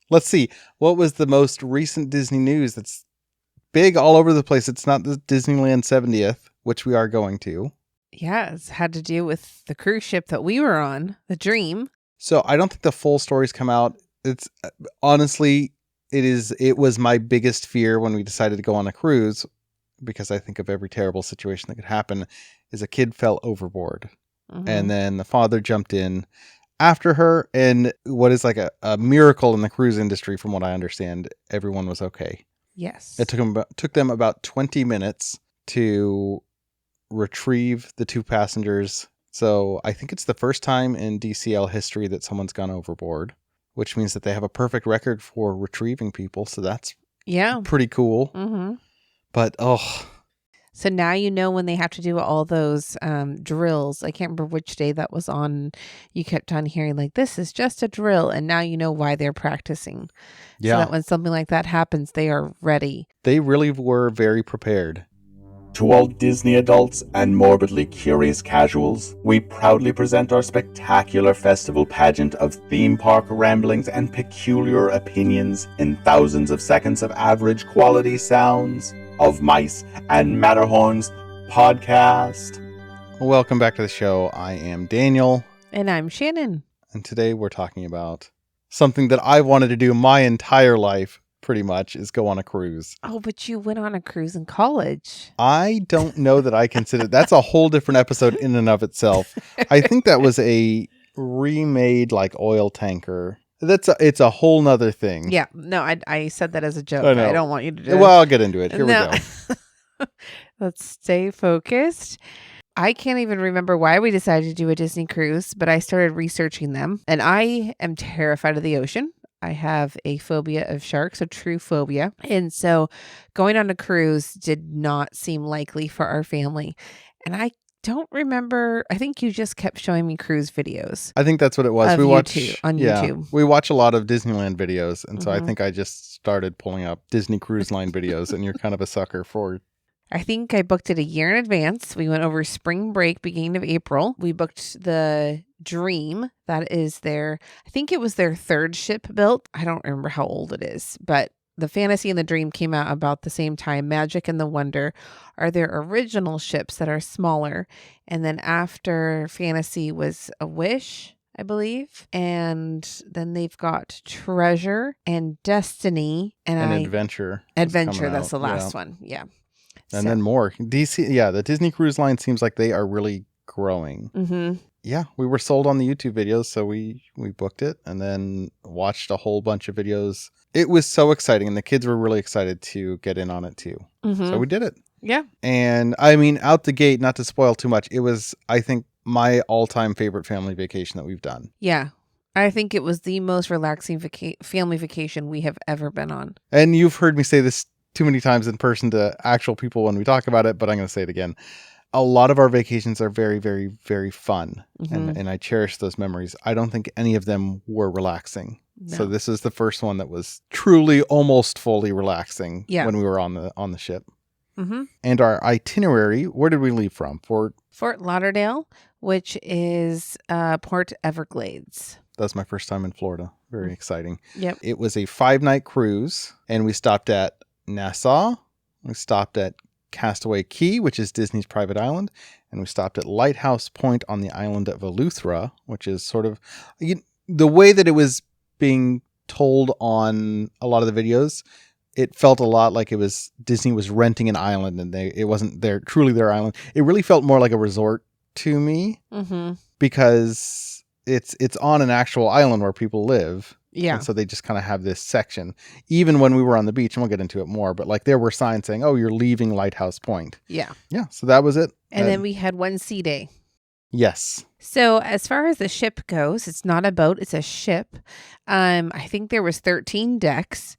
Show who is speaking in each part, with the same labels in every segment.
Speaker 1: Let's see. What was the most recent Disney news that's big all over the place? It's not the Disneyland 70th, which we are going to.
Speaker 2: Yeah, it's had to do with the cruise ship that we were on, the Dream.
Speaker 1: So I don't think the full story's come out. It's honestly, it was my biggest fear when we decided to go on a cruise, because I think of every terrible situation that could happen, is a kid fell overboard.
Speaker 2: Mm-hmm.
Speaker 1: And then the father jumped in after her. And what is like a miracle in the cruise industry, from what I understand, everyone was okay.
Speaker 2: Yes.
Speaker 1: It took them about 20 minutes to retrieve the two passengers. So I think it's the first time in DCL history that someone's gone overboard, which means that they have a perfect record for retrieving people. So that's pretty cool.
Speaker 2: Mm-hmm.
Speaker 1: But,
Speaker 2: So now you know when they have to do all those drills. I can't remember which day that was on. You kept on hearing like, this is just a drill. And now you know why they're practicing.
Speaker 1: yeah,
Speaker 2: So that when something like that happens, they are ready.
Speaker 1: they really were very prepared.
Speaker 3: To all Disney adults and morbidly curious casuals, we proudly present our spectacular festival pageant of theme park ramblings and peculiar opinions in thousands of seconds of average quality sounds of Mice and Matterhorns podcast.
Speaker 1: Welcome back to the show. I am Daniel.
Speaker 2: And I'm Shannon.
Speaker 1: And today we're talking about something that I've wanted to do my entire life, pretty much, is go on a cruise.
Speaker 2: Oh, but you went on a cruise in college.
Speaker 1: I don't know that I consider that's a whole different episode in and of itself. I think that was a remade like oil tanker. It's a whole nother thing.
Speaker 2: Yeah. No, I said that as a joke.
Speaker 1: I know.
Speaker 2: I don't want you to do it.
Speaker 1: Well, I'll get into it. Here we go.
Speaker 2: Let's stay focused. I can't even remember why we decided to do a Disney cruise, but I started researching them, and I am terrified of the ocean. I have a phobia of sharks, a true phobia. And so going on a cruise did not seem likely for our family. And I don't remember. I think you just kept showing me cruise videos.
Speaker 1: I think that's what it was.
Speaker 2: On YouTube.
Speaker 1: We watch a lot of Disneyland videos. And so I
Speaker 2: Mhm.
Speaker 1: think I just started pulling up Disney Cruise Line videos, and you're kind of a sucker for.
Speaker 2: I think I booked it a year in advance. We went over spring break, beginning of April. We booked the Dream. That is I think it was their third ship built. I don't remember how old it is, but the Fantasy and the Dream came out about the same time. Magic and the Wonder are their original ships that are smaller. And then after Fantasy was a Wish, I believe. And then they've got Treasure and Destiny and
Speaker 1: Adventure.
Speaker 2: Adventure, that's the last one. Yeah.
Speaker 1: And then more. The Disney Cruise Line seems like they are really growing.
Speaker 2: Mm-hmm.
Speaker 1: Yeah, we were sold on the YouTube videos, so we booked it and then watched a whole bunch of videos. It was so exciting, and the kids were really excited to get in on it too.
Speaker 2: Mm-hmm.
Speaker 1: So we did it.
Speaker 2: Yeah.
Speaker 1: And I mean, out the gate, not to spoil too much, it was, I think, my all-time favorite family vacation that we've done.
Speaker 2: Yeah. I think it was the most relaxing family vacation we have ever been on.
Speaker 1: And you've heard me say this too many times in person to actual people when we talk about it, but I'm going to say it again. A lot of our vacations are very, very, very fun.
Speaker 2: Mm-hmm.
Speaker 1: And I cherish those memories. I don't think any of them were relaxing.
Speaker 2: No.
Speaker 1: So this is the first one that was truly almost fully relaxing when we were on the ship.
Speaker 2: Mm-hmm.
Speaker 1: And our itinerary, where did we leave from? Fort
Speaker 2: Lauderdale, which is Port Everglades.
Speaker 1: That's my first time in Florida. Very exciting.
Speaker 2: Yep.
Speaker 1: It was a 5-night cruise, and we stopped at Nassau. We stopped at Castaway Cay, which is Disney's private island, and we stopped at Lighthouse Point on the island of Eleuthera, which is sort of the way that it was being told on a lot of the videos. It felt a lot like it was Disney was renting an island, and it wasn't truly their island. It really felt more like a resort to me, because it's on an actual island where people live.
Speaker 2: Yeah.
Speaker 1: And so they just kind of have this section. Even when we were on the beach, and we'll get into it more, but like there were signs saying, "Oh, you're leaving Lighthouse Point."
Speaker 2: Yeah.
Speaker 1: Yeah. So that was it.
Speaker 2: And then we had one sea day.
Speaker 1: Yes.
Speaker 2: So as far as the ship goes, it's not a boat, it's a ship. I think there was 13 decks,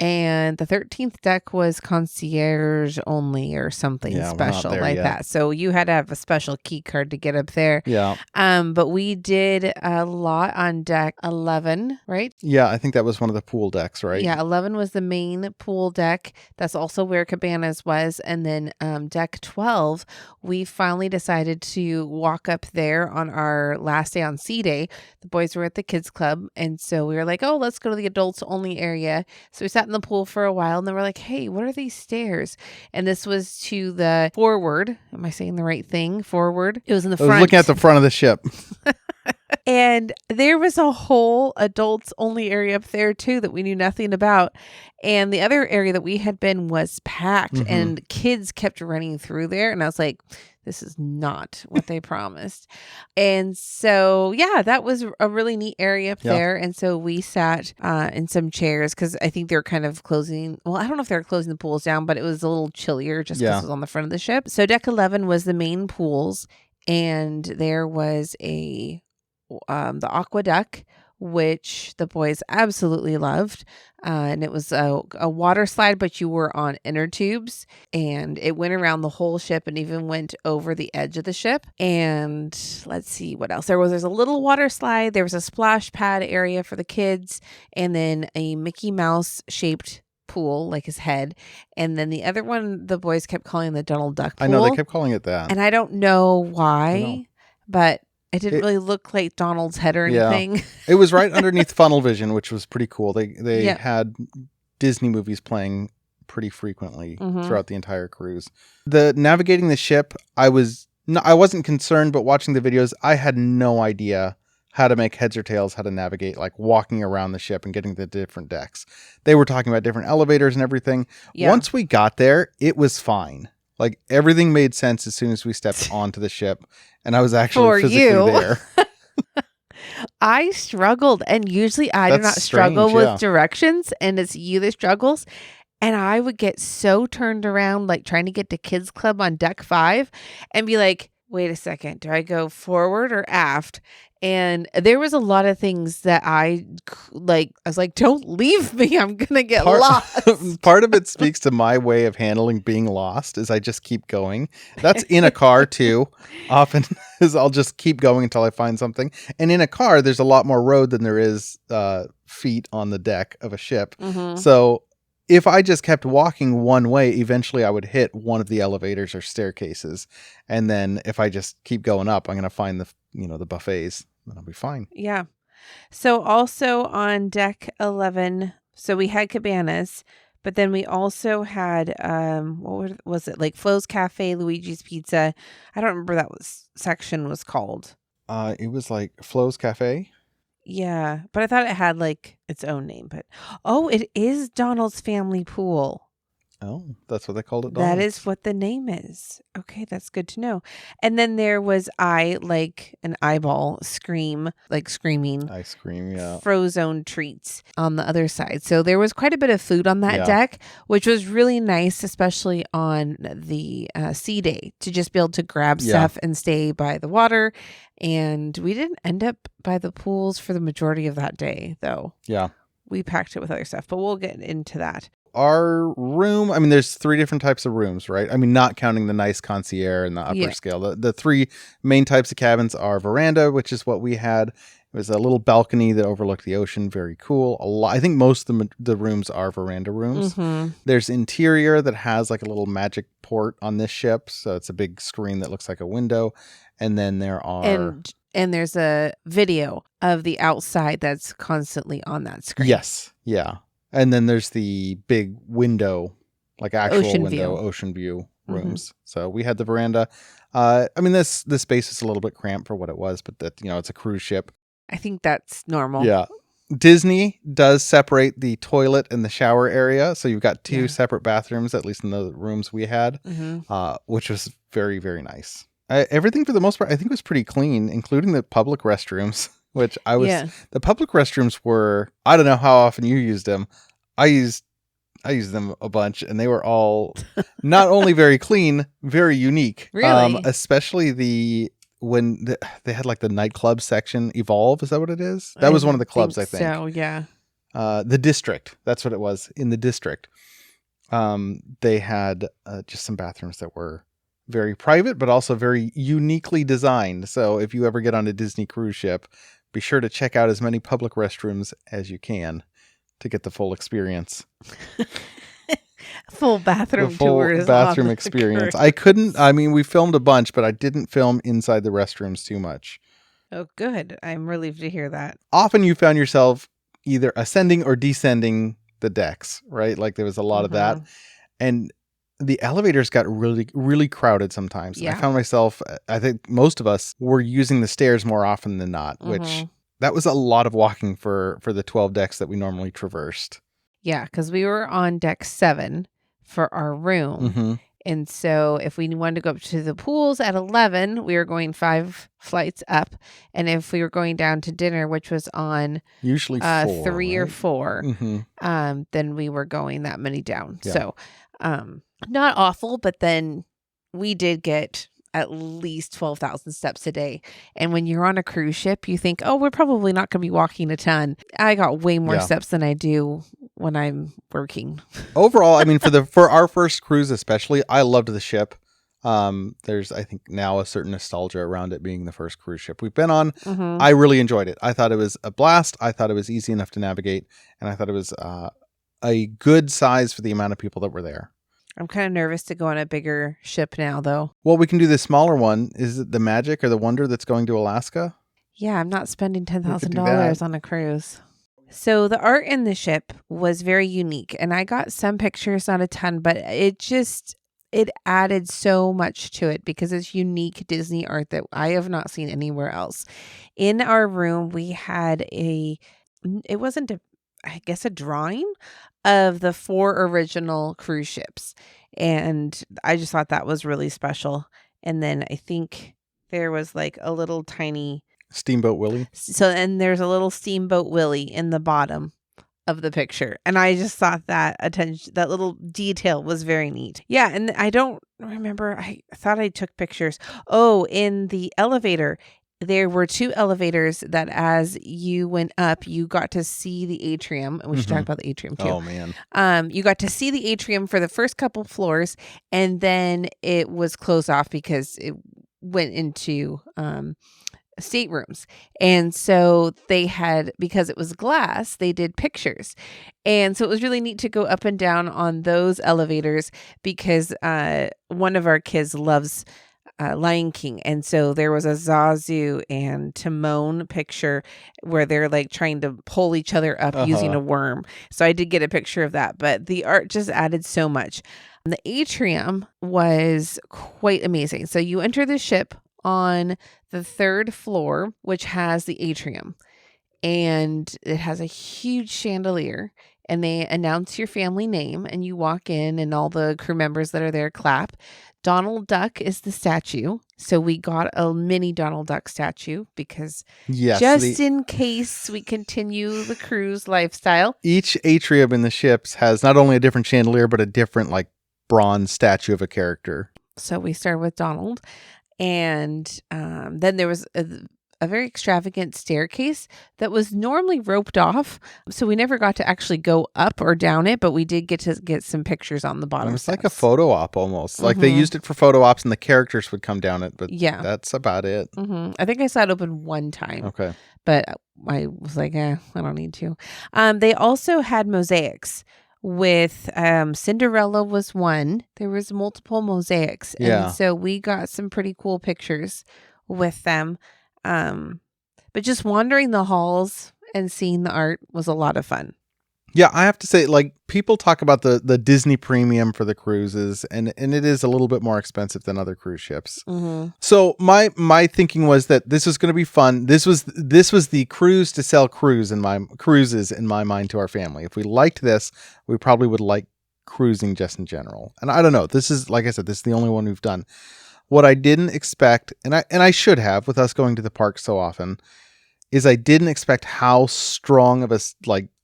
Speaker 2: And the 13th deck was concierge only or something
Speaker 1: Yeah, we're not
Speaker 2: special
Speaker 1: there
Speaker 2: like
Speaker 1: yet.
Speaker 2: that. So you had to have a special key card to get up there.
Speaker 1: Yeah.
Speaker 2: But we did a lot on deck 11, right?
Speaker 1: Yeah, I think that was one of the pool decks, right?
Speaker 2: Yeah, 11 was the main pool deck. That's also where Cabanas was. And then deck 12, we finally decided to walk up there on our last day on C Day. The boys were at the kids club. And so we were like, oh, let's go to the adults only area. So we sat in the pool for a while and then we're like, hey, what are these stairs? And this was to the forward. Am I saying the right thing? Forward. It was in the
Speaker 1: I was
Speaker 2: front.
Speaker 1: looking at the front of the ship.
Speaker 2: And there was a whole adults only area up there too that we knew nothing about. And the other area that we had been was packed and kids kept running through there. And I was like, this is not what they promised. And so, yeah, that was a really neat area up there. And so we sat in some chairs because I think they're kind of closing. Well, I don't know if they're closing the pools down, but it was a little chillier just because it was on the front of the ship. So deck 11 was the main pools. And there was the aqueduct, which the boys absolutely loved. And it was a water slide, but you were on inner tubes and it went around the whole ship and even went over the edge of the ship. And let's see what else. There's a little water slide. There was a splash pad area for the kids and then a Mickey Mouse shaped pool, like his head. And then the other one, the boys kept calling the Donald Duck pool.
Speaker 1: I know, they kept calling it that.
Speaker 2: And I don't know why, but it didn't really look like Donald's head or anything.
Speaker 1: It was right underneath funnel vision, which was pretty cool. They had Disney movies playing pretty frequently throughout the entire cruise. The navigating the ship, I wasn't concerned, but watching the videos, I had no idea how to make heads or tails, how to navigate, like walking around the ship and getting the different decks. They were talking about different elevators and everything. Yeah. Once we got there, it was fine. Like everything made sense as soon as we stepped onto the ship, and I was actually physically there.
Speaker 2: I struggled, and usually I do not struggle with directions, and it's you that struggles. And I would get so turned around, like trying to get to Kids Club on deck 5 and be like, wait a second, do I go forward or aft? And there was a lot of things that I was like, don't leave me. I'm going to get lost.
Speaker 1: Part of it speaks to my way of handling being lost is I just keep going. That's in a car too. Often is I'll just keep going until I find something. And in a car, there's a lot more road than there is feet on the deck of a ship. So if I just kept walking one way, eventually I would hit one of the elevators or staircases. And then if I just keep going up, I'm going to find the buffets. Then I'll be fine.
Speaker 2: Yeah. So also on deck 11, so we had cabanas, but then we also had, what was it? Like Flo's Cafe, Luigi's Pizza. I don't remember section was called.
Speaker 1: It was like Flo's Cafe.
Speaker 2: Yeah, but I thought it had like its own name, but it is Donald's Family Pool.
Speaker 1: Oh, that's what they called it. Donald's.
Speaker 2: That is what the name is. Okay, that's good to know. And then there was like an eyeball scream, like screaming.
Speaker 1: I scream, yeah.
Speaker 2: Frozone treats on the other side. So there was quite a bit of food on that deck, which was really nice, especially on the sea day, to just be able to grab stuff and stay by the water. And we didn't end up by the pools for the majority of that day, though. Yeah. We packed it with other stuff, but we'll get into that.
Speaker 1: Our room, I mean, there's 3 different types of rooms, right? I mean, not counting the nice concierge and the upper scale. The 3 main types of cabins are veranda, which is what we had. It was a little balcony that overlooked the ocean. Very cool. I think most of the rooms are veranda rooms. There's interior that has like a little magic port on this ship. So it's a big screen that looks like a window. And then there are...
Speaker 2: And there's a video of the outside that's constantly on that screen.
Speaker 1: Yes. Yeah. And then there's the big window, like actual ocean view rooms. So we had the veranda. I mean, this space is a little bit cramped for what it was, but it's a cruise ship.
Speaker 2: I think that's normal.
Speaker 1: Yeah. Disney does separate the toilet and the shower area. So you've got 2 separate bathrooms, at least in the rooms we had, which was very, very nice. Everything for the most part, I think was pretty clean, including the public restrooms. Which the public restrooms were, I don't know how often you used them. I used them a bunch, and they were all not only very clean, very unique.
Speaker 2: Really?
Speaker 1: Especially when they had like the nightclub section, Evolve. Is that what it is? That was one of the clubs, I think.
Speaker 2: So, yeah.
Speaker 1: the district. That's what it was, in the district. They had just some bathrooms that were very private, but also very uniquely designed. So if you ever get on a Disney cruise ship, be sure to check out as many public restrooms as you can to get the full experience.
Speaker 2: Full bathroom
Speaker 1: The full
Speaker 2: tours.
Speaker 1: bathroom experience. We filmed a bunch, but I didn't film inside the restrooms too much.
Speaker 2: Oh, good. I'm relieved to hear that.
Speaker 1: Often you found yourself either ascending or descending the decks, right? Like there was a lot of that. And the elevators got really, really crowded sometimes.
Speaker 2: Yeah.
Speaker 1: I found myself, I think most of us were using the stairs more often than not, which that was a lot of walking for the 12 decks that we normally traversed.
Speaker 2: Yeah, because we were on deck 7 for our room. And so if we wanted to go up to the pools at 11, we were going 5 flights up. And if we were going down to dinner, which was on
Speaker 1: usually 4,
Speaker 2: 3
Speaker 1: right?
Speaker 2: or 4, then we were going that many down.
Speaker 1: Yeah.
Speaker 2: So not awful, but then we did get at least 12,000 steps a day. And when you're on a cruise ship, you think, oh, we're probably not going to be walking a ton. I got way more steps than I do when I'm working.
Speaker 1: Overall, I mean, for our first cruise especially, I loved the ship. There's, I think, now a certain nostalgia around it being the first cruise ship we've been on. I really enjoyed it. I thought it was a blast. I thought it was easy enough to navigate. And I thought it was a good size for the amount of people that were there.
Speaker 2: I'm kind of nervous to go on a bigger ship now, though.
Speaker 1: Well, we can do the smaller one. Is it the Magic or the Wonder that's going to Alaska?
Speaker 2: Yeah, I'm not spending $10,000 on a cruise. So the art in the ship was very unique. And I got some pictures, not a ton, but it added so much to it because it's unique Disney art that I have not seen anywhere else. In our room, we had a drawing of the 4 original cruise ships. And I just thought that was really special. And then I think there was like a little tiny
Speaker 1: Steamboat Willie.
Speaker 2: And there's a little Steamboat Willie in the bottom of the picture. And I just thought that little detail was very neat. Yeah. And I don't remember. I thought I took pictures. Oh, in the elevator, there were 2 elevators that as you went up, you got to see the atrium. And we should talk about the atrium too.
Speaker 1: Oh, man.
Speaker 2: You got to see the atrium for the first couple floors. And then it was closed off because it went into staterooms. And so because it was glass, they did pictures. And so it was really neat to go up and down on those elevators because one of our kids loves Lion King. And so there was a Zazu and Timon picture where they're like trying to pull each other up using a worm. So I did get a picture of that, but the art just added so much. And the atrium was quite amazing. So you enter the ship on the 3rd floor, which has the atrium, and it has a huge chandelier, and they announce your family name, and you walk in and all the crew members that are there clap. Donald Duck is the statue. So we got a mini Donald Duck statue because in case we continue the cruise lifestyle.
Speaker 1: Each atrium in the ships has not only a different chandelier, but a different like bronze statue of a character.
Speaker 2: So we started with Donald. And then there was a very extravagant staircase that was normally roped off. So we never got to actually go up or down it, but we did get to get some pictures on the bottom.
Speaker 1: It was like a photo op almost. Like they used it for photo ops and the characters would come down it, but that's about it.
Speaker 2: I think I saw it open one time.
Speaker 1: Okay.
Speaker 2: But I was like, I don't need to. They also had mosaics. With Cinderella was one. There was multiple mosaics. And so we got some pretty cool pictures with them. But just wandering the halls and seeing the art was a lot of fun.
Speaker 1: Yeah, I have to say, like, people talk about the Disney premium for the cruises, and it is a little bit more expensive than other cruise ships. So my thinking was that this was going to be fun. This was the cruise to sell cruises in my mind to our family. If we liked this, we probably would like cruising just in general. And I don't know. This is, like I said, this is the only one we've done. What I didn't expect, and I should have with us going to the park so often, is I didn't expect how strong of a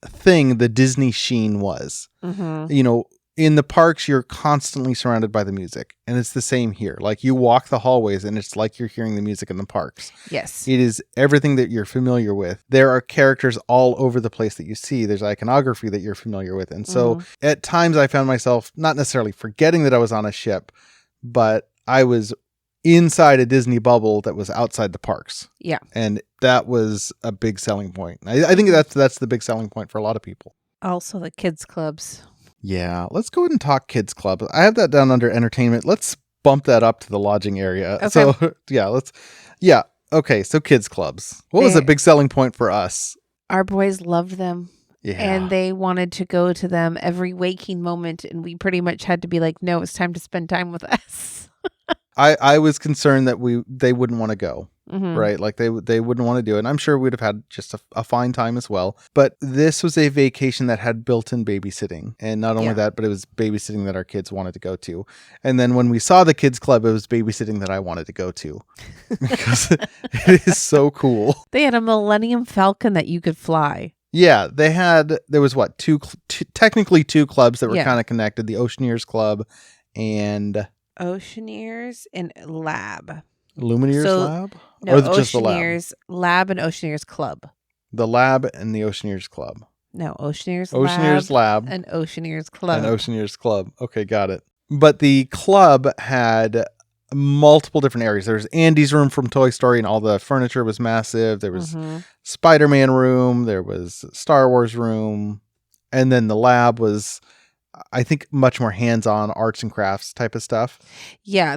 Speaker 1: thing the Disney sheen was. You know, in the parks, you're constantly surrounded by the music. And it's the same here. Like you walk the hallways and it's like you're hearing the music in the parks.
Speaker 2: Yes.
Speaker 1: It is everything that you're familiar with. There are characters all over the place that you see. There's iconography that you're familiar with. And so at times I found myself not necessarily forgetting that I was on a ship, but I was inside a Disney bubble that was outside the parks.
Speaker 2: Yeah.
Speaker 1: And that was a big selling point. I think that's the big selling point for a lot of people.
Speaker 2: Also the kids clubs.
Speaker 1: Yeah. Let's go ahead and talk kids club. I have that down under entertainment. Let's bump that up to the lodging area.
Speaker 2: Okay.
Speaker 1: So okay. So kids clubs. What was a big selling point for us?
Speaker 2: Our boys loved them.
Speaker 1: Yeah.
Speaker 2: And they wanted to go to them every waking moment. And we pretty much had to be like, no, it's time to spend time with us.
Speaker 1: I was concerned that they wouldn't want to go,
Speaker 2: Mm-hmm.
Speaker 1: right? Like they wouldn't want to do it. And I'm sure we'd have had just a fine time as well. But this was a vacation that had built-in babysitting. And not only that, but it was babysitting that our kids wanted to go to. And then when we saw the kids club, it was babysitting that I wanted to go to because it is so cool.
Speaker 2: They had a Millennium Falcon that you could fly.
Speaker 1: Yeah, there was technically two clubs that were kind of connected. The Oceaneers Club and
Speaker 2: Oceaneers and Lab.
Speaker 1: Lumineers Lab?
Speaker 2: No,
Speaker 1: or just the Lab?
Speaker 2: Oceaneers Lab and Oceaneers Club.
Speaker 1: The Lab and the Oceaneers Club.
Speaker 2: No, Oceaneers
Speaker 1: Lab
Speaker 2: and Oceaneers Club.
Speaker 1: And Oceaneers Club. Okay, got it. But the club had multiple different areas. There was Andy's room from Toy Story and all the furniture was massive. There was Spider-Man room. There was Star Wars room. And then the Lab was, I think, much more hands-on arts and crafts type of stuff.
Speaker 2: Yeah,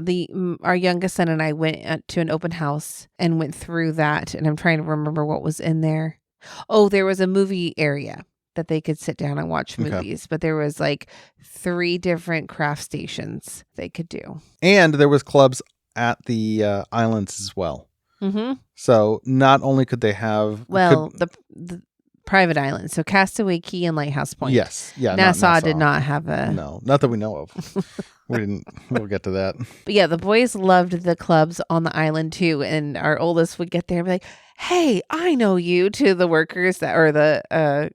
Speaker 2: our youngest son and I went to an open house and went through that, and I'm trying to remember what was in there. Oh, there was a movie area that they could sit down and watch movies, but there was like 3 different craft stations they could do. And
Speaker 1: there was clubs at the islands as well.
Speaker 2: Mm-hmm.
Speaker 1: So not only could they have...
Speaker 2: the private islands. So Castaway Key and Lighthouse Point.
Speaker 1: Yes. Yeah.
Speaker 2: Nassau did not have a...
Speaker 1: No, not that we know of. We'll get to that.
Speaker 2: But yeah, the boys loved the clubs on the island too. And our oldest would get there and be like, hey, I know you, to the workers cast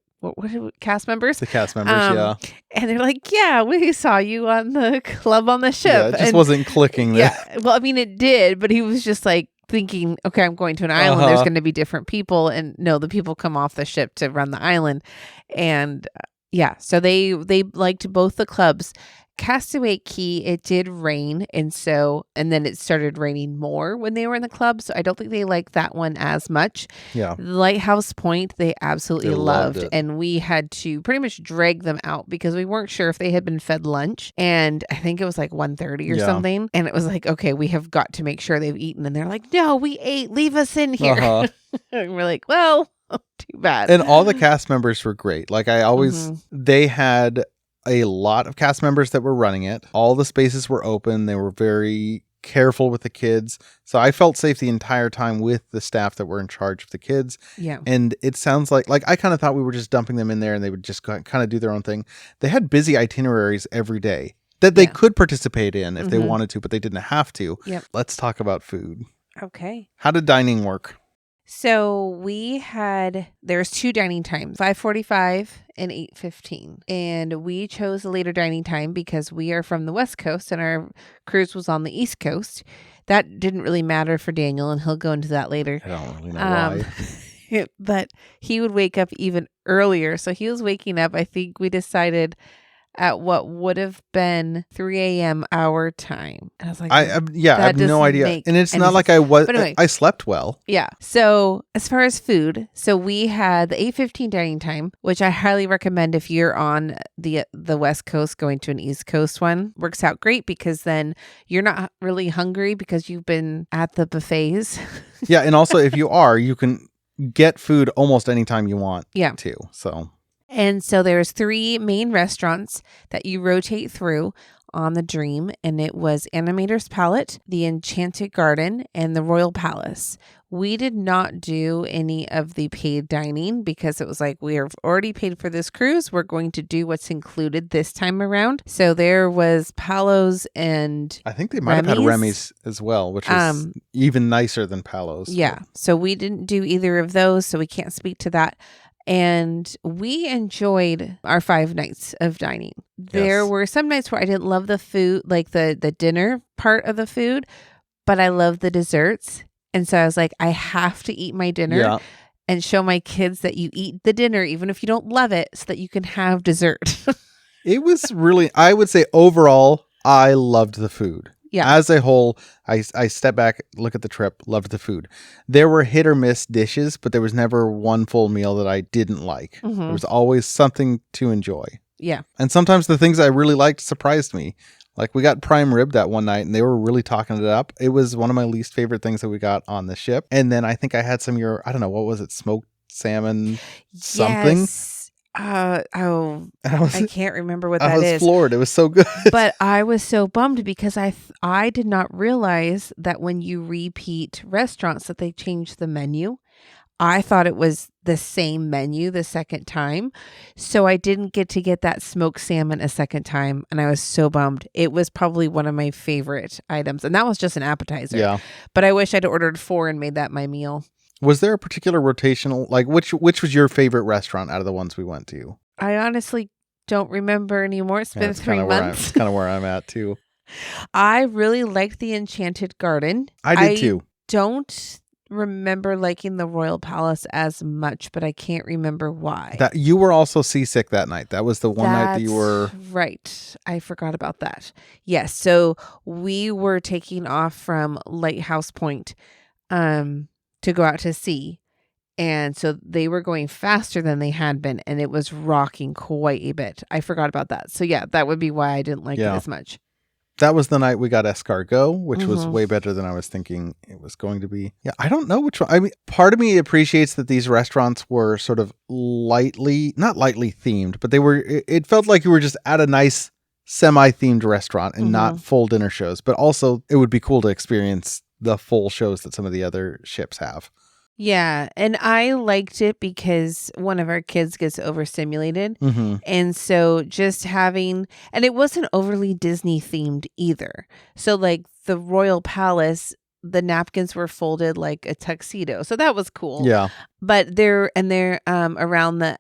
Speaker 2: members?
Speaker 1: The cast members, yeah.
Speaker 2: And they're like, yeah, we saw you on the club on the ship.
Speaker 1: Yeah, it just wasn't clicking there.
Speaker 2: Yeah. Well, I mean, it did, but he was just like, thinking, okay, I'm going to an island. There's going to be different people, and no, the people come off the ship to run the island, and so they liked both the clubs. Castaway Key, it did rain, and then it started raining more when they were in the club, so I don't think they liked that one as much.
Speaker 1: Yeah.
Speaker 2: Lighthouse Point, they absolutely loved, and we had to pretty much drag them out because we weren't sure if they had been fed lunch, and I think it was like 1:30 or something, and it was like, okay, we have got to make sure they've eaten, and they're like, no, we ate, leave us in here. And we're like, well, too bad.
Speaker 1: And all the cast members were great. Like I always, they had a lot of cast members that were running it. All the spaces were open. They were very careful with the kids. So I felt safe the entire time with the staff that were in charge of the kids.
Speaker 2: Yeah.
Speaker 1: And it sounds like I kind of thought we were just dumping them in there and they would just kind of do their own thing. They had busy itineraries every day that they could participate in if they wanted to, but they didn't have to.
Speaker 2: Yep.
Speaker 1: Let's talk about food.
Speaker 2: Okay.
Speaker 1: How did dining work?
Speaker 2: So there's 2 dining times, 5:45 and 8:15. And we chose the later dining time because we are from the West Coast and our cruise was on the East Coast. That didn't really matter for Daniel, and he'll go into that later.
Speaker 1: I don't really know why.
Speaker 2: But he would wake up even earlier. So he was waking up, I think we decided, at what would have been 3 a.m. our time. And I was like,
Speaker 1: I have no idea. And it's not like I slept well.
Speaker 2: Yeah. So as far as food, so we had the 8:15 dining time, which I highly recommend if you're on the West Coast going to an East Coast one. Works out great because then you're not really hungry because you've been at the buffets.
Speaker 1: Yeah. And also if you can get food almost anytime you want to. So.
Speaker 2: And so there's 3 main restaurants that you rotate through on the Dream, and it was Animator's Palette, the Enchanted Garden, and the Royal Palace. We did not do any of the paid dining because it was like, we have already paid for this cruise. We're going to do what's included this time around. So there was Palos and
Speaker 1: I think they might have had Remy's as well, which is even nicer than Palos.
Speaker 2: Yeah. So we didn't do either of those, so we can't speak to that. And we enjoyed our 5 nights of dining. There
Speaker 1: Yes.
Speaker 2: were some nights where I didn't love the food, like the dinner part of the food, but I loved the desserts. And so I was like, I have to eat my dinner
Speaker 1: Yeah.
Speaker 2: and show my kids that you eat the dinner, even if you don't love it, so that you can have dessert.
Speaker 1: It was really, I would say overall, I loved the food.
Speaker 2: Yeah.
Speaker 1: As a whole, I step back, look at the trip, loved the food. There were hit or miss dishes, but there was never one full meal that I didn't like.
Speaker 2: Mhm.
Speaker 1: There was always something to enjoy.
Speaker 2: Yeah.
Speaker 1: And sometimes the things I really liked surprised me. Like we got prime rib that one night and they were really talking it up. It was one of my least favorite things that we got on the ship. And then I think I had some I don't know, what was it? Smoked salmon something.
Speaker 2: Yes.
Speaker 1: And
Speaker 2: I can't remember what
Speaker 1: I
Speaker 2: that
Speaker 1: was
Speaker 2: is.
Speaker 1: floored. It was so good.
Speaker 2: But I was so bummed because I did not realize that when you repeat restaurants that they change the menu. I thought it was the same menu the second time. So I didn't get to get that smoked salmon a second time. And I was so bummed. It was probably one of my favorite items. And that was just an appetizer.
Speaker 1: Yeah.
Speaker 2: But I wish I'd ordered 4 and made that my meal.
Speaker 1: Was there a particular rotational, like which was your favorite restaurant out of the ones we went to?
Speaker 2: I honestly don't remember anymore. It's been
Speaker 1: That's
Speaker 2: 3 months.
Speaker 1: It's kind of where I'm at too.
Speaker 2: I really liked the Enchanted Garden.
Speaker 1: I did too.
Speaker 2: Don't remember liking the Royal Palace as much, but I can't remember why.
Speaker 1: That you were also seasick that night. That was the one night that you were.
Speaker 2: Right. I forgot about that. Yes. So we were taking off from Lighthouse Point to go out to sea. And so they were going faster than they had been, and it was rocking quite a bit. I forgot about that. So yeah, that would be why I didn't like it as much.
Speaker 1: That was the night we got escargot, which was
Speaker 2: Mhm.
Speaker 1: way better than I was thinking it was going to be. Yeah, I don't know which one. I mean, part of me appreciates that these restaurants were sort of not lightly themed, but it felt like you were just at a nice semi-themed restaurant and not full dinner shows. But also, it would be cool to experience the full shows that some of the other ships have.
Speaker 2: Yeah. And I liked it because one of our kids gets overstimulated.
Speaker 1: Mm-hmm.
Speaker 2: And so just having, and it wasn't overly Disney themed either. So like the Royal Palace, the napkins were folded like a tuxedo. So that was cool.
Speaker 1: Yeah.
Speaker 2: But there around the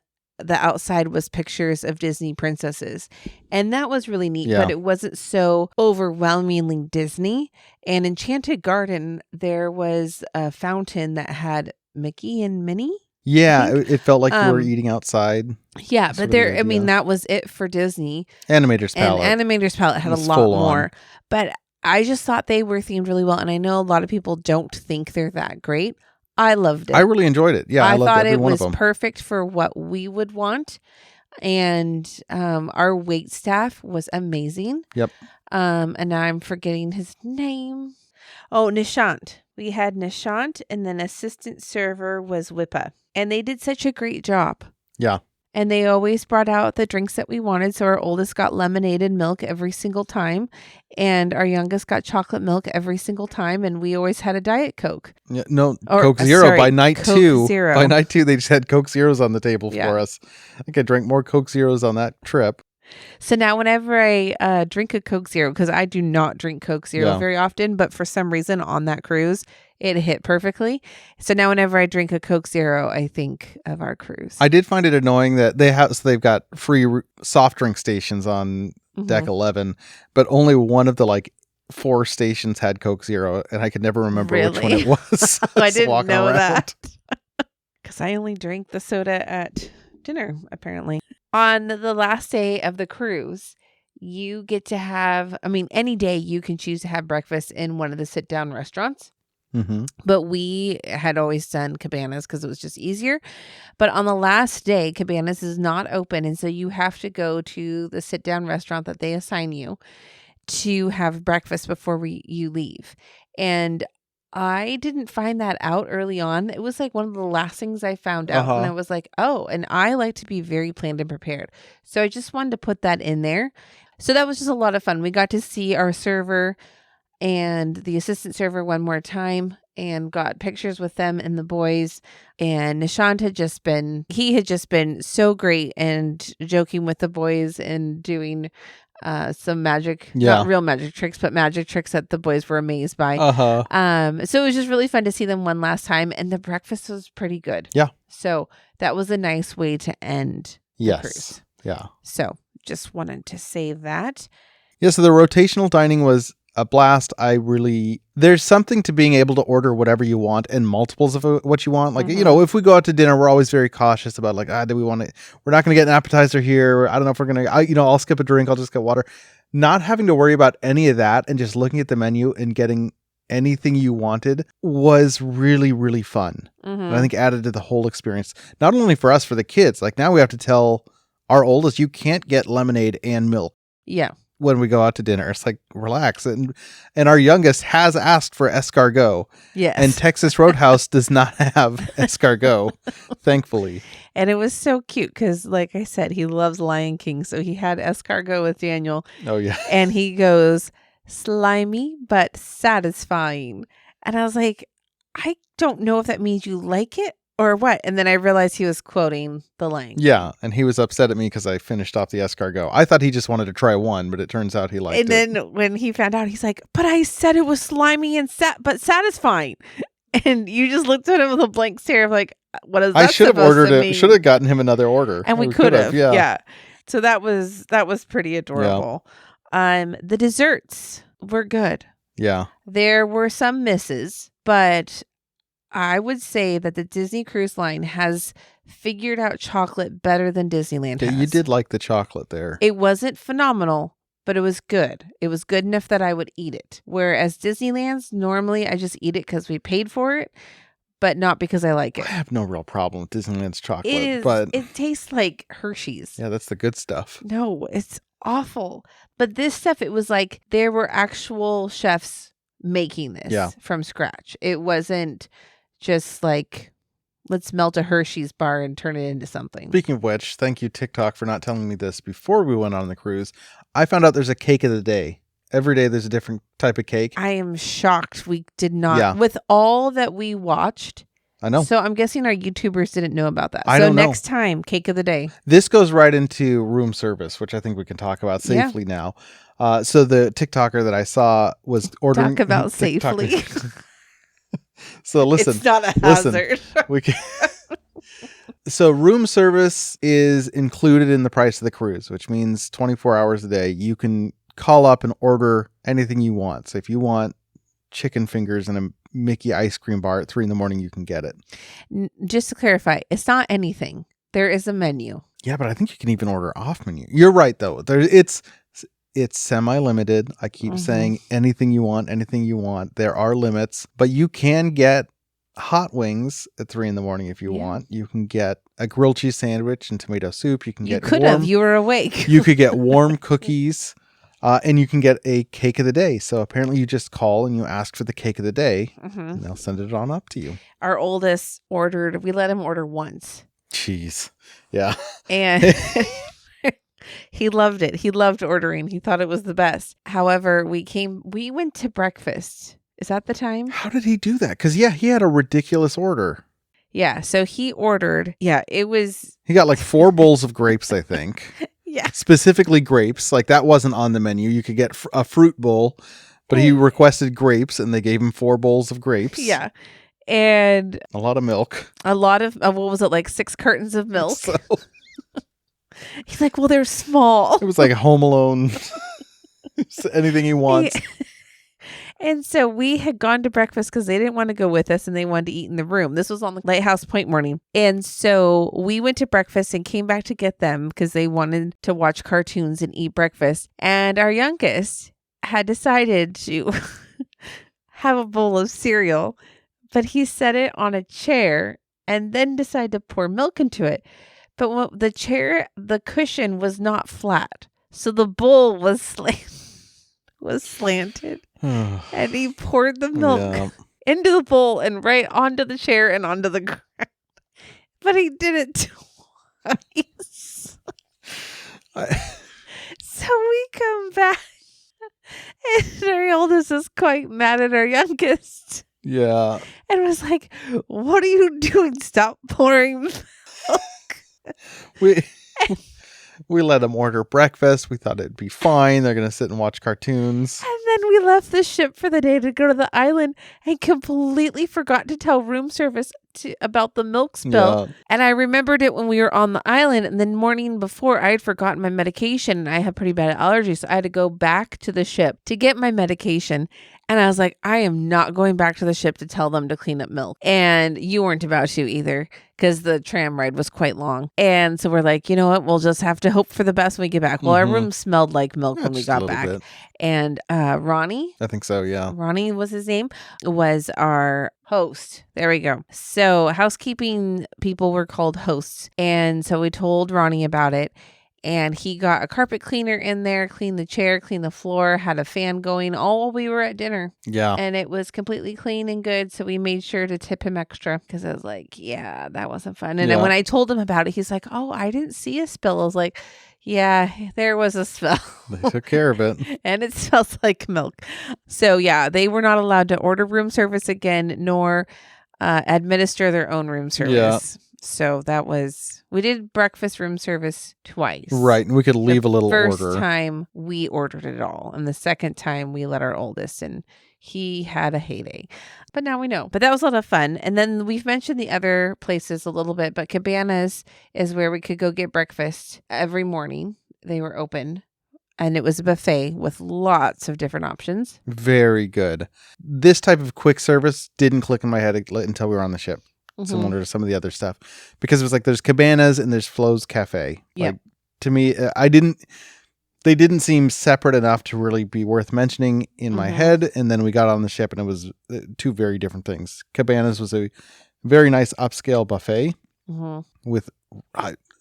Speaker 2: outside was pictures of Disney princesses. And that was really neat,
Speaker 1: Yeah.
Speaker 2: but it wasn't so overwhelmingly Disney. And Enchanted Garden, there was a fountain that had Mickey and Minnie.
Speaker 1: Yeah, it felt like you were eating outside.
Speaker 2: Yeah,
Speaker 1: That's
Speaker 2: but
Speaker 1: sort of the
Speaker 2: I mean,
Speaker 1: idea.
Speaker 2: that was it for Disney.
Speaker 1: Animator's Palette.
Speaker 2: And Animator's Palette had a
Speaker 1: It's
Speaker 2: lot
Speaker 1: full on.
Speaker 2: more. But I just thought they were themed really well. And I know a lot of people don't think they're that great. I loved it.
Speaker 1: I really enjoyed it. Yeah, I loved
Speaker 2: thought
Speaker 1: every
Speaker 2: it
Speaker 1: one
Speaker 2: was
Speaker 1: of them.
Speaker 2: perfect for what we would want. And our wait staff was amazing.
Speaker 1: Yep.
Speaker 2: And now I'm forgetting his name. Oh, Nishant. We had Nishant, and then assistant server was Wippa. And they did such a great job.
Speaker 1: Yeah.
Speaker 2: And they always brought out the drinks that we wanted. So our oldest got lemonade and milk every single time. And our youngest got chocolate milk every single time. And we always had a Diet Coke.
Speaker 1: Yeah, no,
Speaker 2: Or,
Speaker 1: Coke Zero
Speaker 2: sorry,
Speaker 1: by night
Speaker 2: Coke
Speaker 1: 2.
Speaker 2: Zero.
Speaker 1: By night 2, they just had Coke Zeros on the table
Speaker 2: Yeah.
Speaker 1: for us. I think I drank more Coke Zeros on that trip.
Speaker 2: So now whenever I drink a Coke Zero, because I do not drink Coke Zero
Speaker 1: Yeah.
Speaker 2: very often, but for some reason on that cruise, it hit perfectly. So now whenever I drink a Coke Zero, I think of our cruise.
Speaker 1: I did find it annoying that they've got free soft drink stations on deck 11, but only one of the 4 stations had Coke Zero, and I could never remember which one
Speaker 2: Really?
Speaker 1: it was.
Speaker 2: I
Speaker 1: Just
Speaker 2: didn't
Speaker 1: walking
Speaker 2: know
Speaker 1: around.
Speaker 2: that. Because I only drank the soda at dinner, apparently. On the last day of the cruise, you get to have, any day you can choose to have breakfast in one of the sit-down restaurants.
Speaker 1: Mm-hmm.
Speaker 2: But we had always done Cabanas because it was just easier. But on the last day, Cabanas is not open. And so you have to go to the sit-down restaurant that they assign you to have breakfast before you leave. And I didn't find that out early on. It was like one of the last things I found out. And I was like, oh, and I like to be very planned and prepared. So I just wanted to put that in there. So that was just a lot of fun. We got to see our server and the assistant server one more time and got pictures with them and the boys. And Nishant had just been so great and joking with the boys and doing some magic,
Speaker 1: Yeah.
Speaker 2: not real magic tricks, but magic tricks that the boys were amazed by. So it was just really fun to see them one last time, and the breakfast was pretty good.
Speaker 1: Yeah.
Speaker 2: So that was a nice way to end the cruise.
Speaker 1: Yeah.
Speaker 2: So just wanted to say that.
Speaker 1: Yeah, so the rotational dining was a blast. There's something to being able to order whatever you want and multiples of what you want. Like, if we go out to dinner, we're always very cautious about like, do we want to, we're not going to get an appetizer here. I don't know if we're going to, I'll skip a drink. I'll just get water. Not having to worry about any of that and just looking at the menu and getting anything you wanted was really, really fun. And I think added to the whole experience, not only for us, for the kids. Like now we have to tell our oldest, you can't get lemonade and milk.
Speaker 2: Yeah.
Speaker 1: When we go out to dinner, it's like, relax. And our youngest has asked for escargot.
Speaker 2: Yes.
Speaker 1: And Texas Roadhouse does not have escargot, thankfully.
Speaker 2: And it was so cute because, like I said, he loves Lion King. So he had escargot with Daniel.
Speaker 1: Oh, yeah.
Speaker 2: And he goes, slimy, but satisfying. And I was like, I don't know if that means you like it or what. And then I realized he was quoting the Lion King.
Speaker 1: Yeah. And he was upset at me because I finished off the escargot. I thought he just wanted to try one, but it turns out he liked it.
Speaker 2: And then when he found out, he's like, but I said it was slimy and but satisfying. And you just looked at him with a blank stare of like, what is that?
Speaker 1: I should have gotten him another order.
Speaker 2: And we could have. Yeah. So that was pretty adorable. Yeah. The desserts were good.
Speaker 1: Yeah.
Speaker 2: There were some misses, but I would say that the Disney Cruise Line has figured out chocolate better than Disneyland has.
Speaker 1: You did like the chocolate there.
Speaker 2: It wasn't phenomenal, but it was good. It was good enough that I would eat it. Whereas Disneyland's, normally I just eat it because we paid for it, but not because I like it.
Speaker 1: I have no real problem with Disneyland's chocolate.
Speaker 2: It is,
Speaker 1: but
Speaker 2: it tastes like Hershey's.
Speaker 1: Yeah, that's the good stuff.
Speaker 2: No, it's awful. But this stuff, it was like there were actual chefs making this from scratch. It wasn't just like, let's melt a Hershey's bar and turn it into something.
Speaker 1: Speaking of which, thank you, TikTok, for not telling me this before we went on the cruise. I found out there's a cake of the day. Every day there's a different type of cake.
Speaker 2: I am shocked we did not. With all that we watched.
Speaker 1: I know.
Speaker 2: So I'm guessing our YouTubers didn't know about that.
Speaker 1: I don't know.
Speaker 2: Next time, cake of the day.
Speaker 1: This goes right into room service, which I think we can talk about safely now. So the TikToker that I saw was ordering.
Speaker 2: Talk about safely.
Speaker 1: So listen,
Speaker 2: it's not a hazard.
Speaker 1: So room service is included in the price of the cruise, which means 24 hours a day. You can call up and order anything you want. So if you want chicken fingers and a Mickey ice cream bar at 3 a.m, you can get it.
Speaker 2: Just to clarify, it's not anything. There is a menu.
Speaker 1: Yeah, but I think you can even order off menu. You're right, though. It's semi-limited. I keep saying anything you want. There are limits, but you can get hot wings at 3 a.m. if you want. You can get a grilled cheese sandwich and tomato soup. You
Speaker 2: were awake.
Speaker 1: You could get warm cookies, and you can get a cake of the day. So apparently you just call and you ask for the cake of the day, and they'll send it on up to you.
Speaker 2: Our oldest ordered, we let him order once.
Speaker 1: Jeez. Yeah.
Speaker 2: And he loved it. He loved ordering. He thought it was the best. However, we went to breakfast. Is that the time?
Speaker 1: How did he do that? Because, he had a ridiculous order.
Speaker 2: Yeah. So he ordered. Yeah, it was.
Speaker 1: He got like 4 bowls of grapes, I think.
Speaker 2: Yeah.
Speaker 1: Specifically grapes. Like that wasn't on the menu. You could get a fruit bowl, but he requested grapes and they gave him 4 bowls of grapes.
Speaker 2: Yeah. And
Speaker 1: a lot of milk.
Speaker 2: A lot of, what was it, like 6 cartons of milk? So... He's like, well, they're small.
Speaker 1: It was like Home Alone. Anything he wants.
Speaker 2: And so we had gone to breakfast because they didn't want to go with us and they wanted to eat in the room. This was on the Lighthouse Point morning. And so we went to breakfast and came back to get them because they wanted to watch cartoons and eat breakfast. And our youngest had decided to have a bowl of cereal, but he set it on a chair and then decided to pour milk into it. But when the cushion was not flat. So the bowl was slanted. And he poured the milk into the bowl and right onto the chair and onto the ground. But he did it twice. So we come back and our oldest is quite mad at our youngest.
Speaker 1: Yeah.
Speaker 2: And was like, what are you doing? Stop pouring milk.
Speaker 1: We let them order breakfast. We thought it'd be fine. They're going to sit and watch cartoons.
Speaker 2: And then we left the ship for the day to go to the island and completely forgot to tell room service about the milk spill.
Speaker 1: Yeah.
Speaker 2: And I remembered it when we were on the island. And then morning before, I had forgotten my medication and I had pretty bad allergies. So I had to go back to the ship to get my medication. And I was like, I am not going back to the ship to tell them to clean up milk. And you weren't about to either, because the tram ride was quite long. And so we're like, you know what? We'll just have to hope for the best when we get back. Well, our room smelled like milk when we
Speaker 1: just a
Speaker 2: got
Speaker 1: little
Speaker 2: back.
Speaker 1: bit.
Speaker 2: And Ronnie,
Speaker 1: I think so, yeah.
Speaker 2: Ronnie was his name, was our host. There we go. So housekeeping people were called hosts. And so we told Ronnie about it. And he got a carpet cleaner in there, cleaned the chair, cleaned the floor, had a fan going all while we were at dinner.
Speaker 1: Yeah.
Speaker 2: And it was completely clean and good. So we made sure to tip him extra because I was like, yeah, that wasn't fun. And then when I told him about it, he's like, oh, I didn't see a spill. I was like, yeah, there was a spill.
Speaker 1: They took care of it.
Speaker 2: And it smells like milk. So yeah, they were not allowed to order room service again, nor administer their own room service.
Speaker 1: Yeah.
Speaker 2: So that was, we did breakfast room service twice.
Speaker 1: Right. And we could leave a little
Speaker 2: First
Speaker 1: order.
Speaker 2: time we ordered it all. And the second time we let our oldest, and he had a heyday. But now we know. But that was a lot of fun. And then we've mentioned the other places a little bit, but Cabanas is where we could go get breakfast every morning. They were open. And it was a buffet with lots of different options.
Speaker 1: Very good. This type of quick service didn't click in my head until we were on the ship. Similar to some of the other stuff, because it was like there's Cabanas and there's Flo's Cafe.
Speaker 2: Yeah.
Speaker 1: Like, to me, they didn't seem separate enough to really be worth mentioning in my head. And then we got on the ship and it was two very different things. Cabanas was a very nice upscale buffet with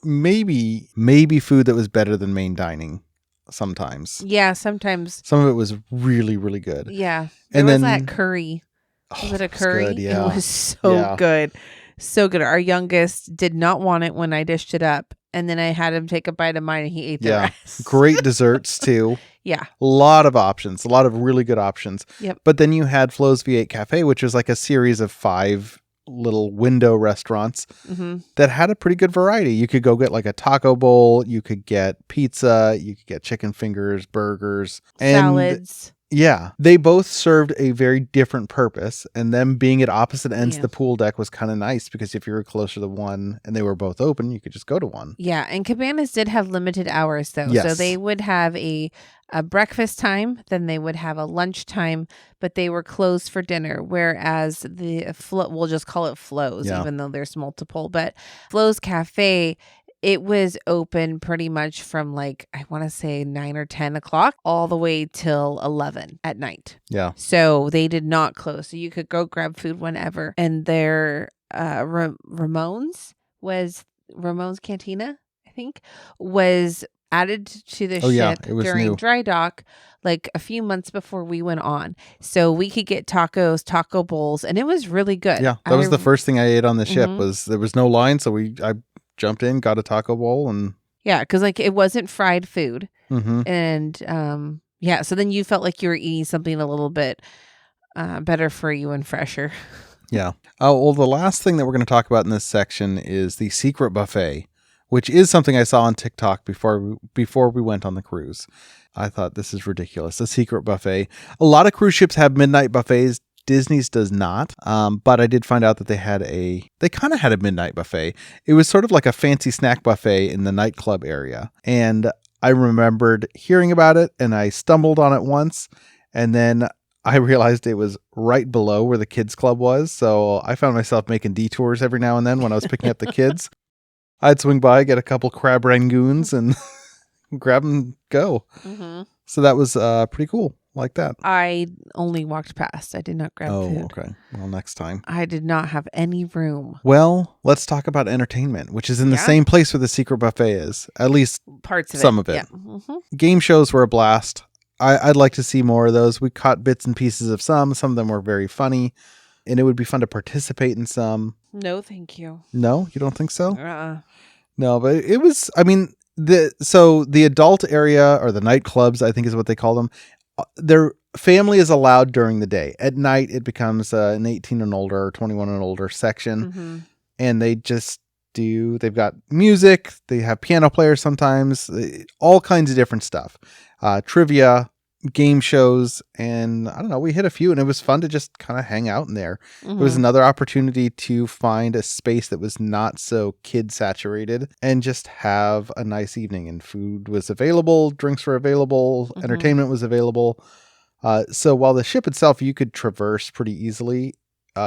Speaker 1: maybe food that was better than main dining sometimes.
Speaker 2: Yeah, sometimes.
Speaker 1: Some of it was really, really good.
Speaker 2: Yeah. There
Speaker 1: And
Speaker 2: was
Speaker 1: then
Speaker 2: that curry. Was it a
Speaker 1: it was
Speaker 2: curry?
Speaker 1: good, yeah.
Speaker 2: It was so good. So good. Our youngest did not want it when I dished it up. And then I had him take a bite of mine and he ate the rest.
Speaker 1: Great desserts too.
Speaker 2: Yeah.
Speaker 1: A lot of options. A lot of really good options.
Speaker 2: Yep.
Speaker 1: But then you had Flo's V8 Cafe, which was like a series of 5 little window restaurants that had a pretty good variety. You could go get like a taco bowl. You could get pizza. You could get chicken fingers, burgers.
Speaker 2: Salads.
Speaker 1: Yeah, they both served a very different purpose, and them being at opposite ends of the pool deck was kind of nice, because if you were closer to one and they were both open, you could just go to one.
Speaker 2: Yeah, and Cabanas did have limited hours though.
Speaker 1: Yes.
Speaker 2: So they would have a breakfast time, then they would have a lunch time, but they were closed for dinner. Whereas we'll just call it Flo's, even though there's multiple. But Flo's Cafe, it was open pretty much from like, I want to say 9 or 10 o'clock all the way till 11 at night.
Speaker 1: Yeah.
Speaker 2: So they did not close. So you could go grab food whenever. And their Ramon's Cantina, I think, was added to the ship during
Speaker 1: new.
Speaker 2: dry dock like a few months before we went on. So we could get tacos, taco bowls, and it was really good.
Speaker 1: Yeah, that was the first thing I ate on the ship. Was there was no line, so I jumped in, got a taco bowl, and
Speaker 2: because like it wasn't fried food. And so then you felt like you were eating something a little bit better for you and fresher.
Speaker 1: Yeah. Oh, well, the last thing that we're going to talk about in this section is the secret buffet, which is something I saw on TikTok before we went on the cruise. I thought, this is ridiculous. A secret buffet. A lot of cruise ships have midnight buffets. Disney's does not. But I did find out that they kind of had a midnight buffet. It was sort of like a fancy snack buffet in the nightclub area. And I remembered hearing about it, and I stumbled on it once, and then I realized it was right below where the kids club was. So I found myself making detours every now and then when I was picking up the kids. I'd swing by, get a couple crab rangoons, and grab and go. So that was pretty cool, like that.
Speaker 2: I only walked past. I did not grab food.
Speaker 1: Oh, okay. Well, next time.
Speaker 2: I did not have any room.
Speaker 1: Well, let's talk about entertainment, which is in the same place where the secret buffet is. At least
Speaker 2: parts of
Speaker 1: some of it.
Speaker 2: Yeah.
Speaker 1: Game shows were a blast. I'd like to see more of those. We caught bits and pieces of some. Some of them were very funny, and it would be fun to participate in some.
Speaker 2: No, thank you.
Speaker 1: No, you don't think so?
Speaker 2: No,
Speaker 1: but it was, I mean, the adult area, or the nightclubs, I think is what they call them, their family is allowed during the day. At night, it becomes an 18 and older or 21 and older section. And they just they've got music, they have piano players sometimes, all kinds of different stuff. Trivia, game shows, and I don't know, we hit a few and it was fun to just kind of hang out in there. It was another opportunity to find a space that was not so kid saturated and just have a nice evening, and food was available, drinks were available, entertainment was available. So while the ship itself you could traverse pretty easily,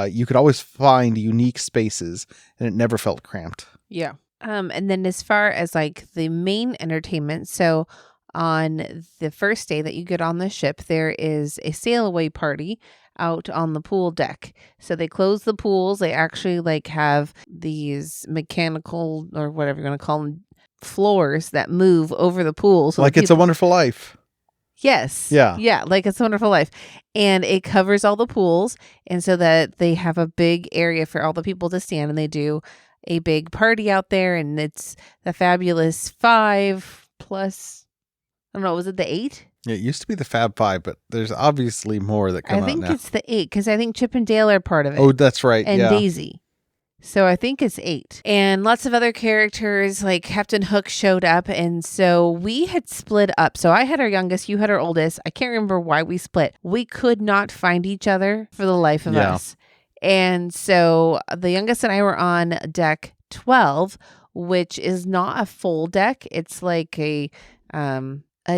Speaker 1: you could always find unique spaces and it never felt cramped.
Speaker 2: Yeah. And then as far as like the main entertainment, so on the first day that you get on the ship, there is a sail away party out on the pool deck. So they close the pools. They actually like have these mechanical or whatever you're going to call them floors that move over the pool. So
Speaker 1: like It's a Wonderful Life.
Speaker 2: Yes.
Speaker 1: Yeah.
Speaker 2: Yeah. Like It's a Wonderful Life. And it covers all the pools. And so that they have a big area for all the people to stand, and they do a big party out there. And it's the fabulous 5 plus, I don't know, was it the 8?
Speaker 1: Yeah, it used to be the Fab Five, but there's obviously more that come
Speaker 2: I
Speaker 1: out
Speaker 2: think
Speaker 1: now.
Speaker 2: it's the 8 because I think Chip and Dale are part of it.
Speaker 1: Oh, that's right.
Speaker 2: And
Speaker 1: yeah.
Speaker 2: Daisy. So I think it's 8. And lots of other characters like Captain Hook showed up. And so we had split up. So I had our youngest, you had our oldest. I can't remember why we split. We could not find each other for the life of us. And so the youngest and I were on deck 12, which is not a full deck. It's like a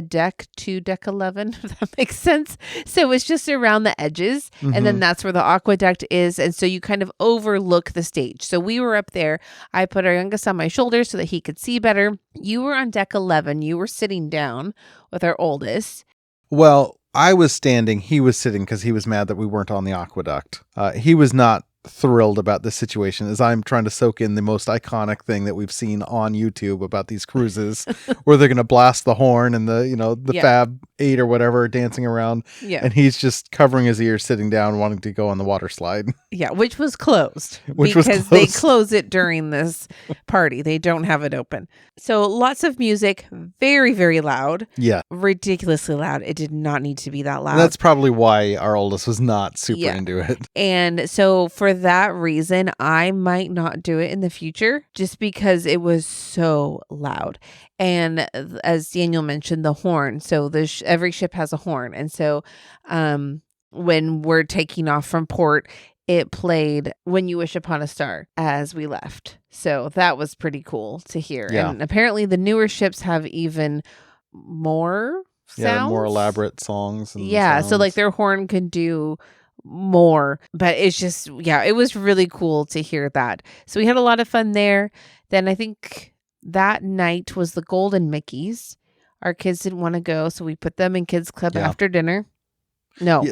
Speaker 2: deck to deck 11, if that makes sense. So it's just around the edges. And then that's where the aqueduct is. And so you kind of overlook the stage. So we were up there. I put our youngest on my shoulder so that he could see better. You were on deck 11. You were sitting down with our oldest.
Speaker 1: Well, I was standing. He was sitting because he was mad that we weren't on the aqueduct. He was not thrilled about this situation, as I'm trying to soak in the most iconic thing that we've seen on YouTube about these cruises where they're going to blast the horn and the Fab 8 or whatever dancing around.
Speaker 2: Yeah.
Speaker 1: And he's just covering his ears, sitting down, wanting to go on the water slide.
Speaker 2: Yeah, which was closed.
Speaker 1: Because
Speaker 2: they close it during this party. They don't have it open. So lots of music, very, very loud.
Speaker 1: Yeah.
Speaker 2: Ridiculously loud. It did not need to be that loud.
Speaker 1: And that's probably why our oldest was not super into it.
Speaker 2: And so for that reason, I might not do it in the future just because it was so loud. And as Daniel mentioned, the horn. So every ship has a horn. And so when we're taking off from port, it played When You Wish Upon a Star as we left. So that was pretty cool to hear.
Speaker 1: Yeah.
Speaker 2: And apparently the newer ships have even more sounds.
Speaker 1: Yeah, more elaborate songs. And
Speaker 2: so like their horn could do more, but it's just, it was really cool to hear that. So we had a lot of fun there. Then I think that night was the Golden Mickeys. Our kids didn't want to go, so we put them in kids club after dinner. No,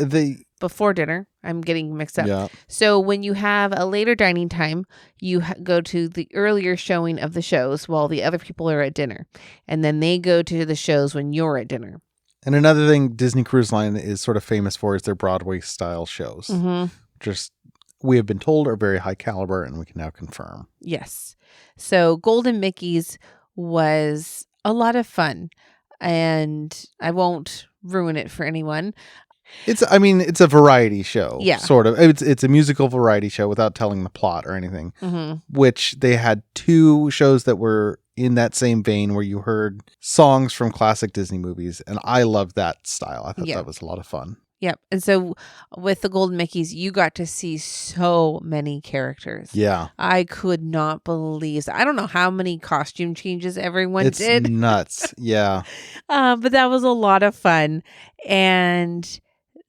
Speaker 2: before dinner. I'm getting mixed up.
Speaker 1: Yeah.
Speaker 2: So when you have a later dining time, you go to the earlier showing of the shows while the other people are at dinner. And then they go to the shows when you're at dinner.
Speaker 1: And another thing Disney Cruise Line is sort of famous for is their Broadway style shows. Just, we have been told, are very high caliber, and we can now confirm.
Speaker 2: Yes. So Golden Mickey's was a lot of fun, and I won't ruin it for anyone.
Speaker 1: It's a variety show.
Speaker 2: Yeah.
Speaker 1: Sort of. It's a musical variety show without telling the plot or anything, which they had 2 shows that were in that same vein where you heard songs from classic Disney movies. And I loved that style. I thought that was a lot of fun.
Speaker 2: Yep. And so with the Golden Mickeys, you got to see so many characters.
Speaker 1: Yeah.
Speaker 2: I could not believe. I don't know how many costume changes everyone did.
Speaker 1: It's nuts. Yeah.
Speaker 2: But that was a lot of fun. And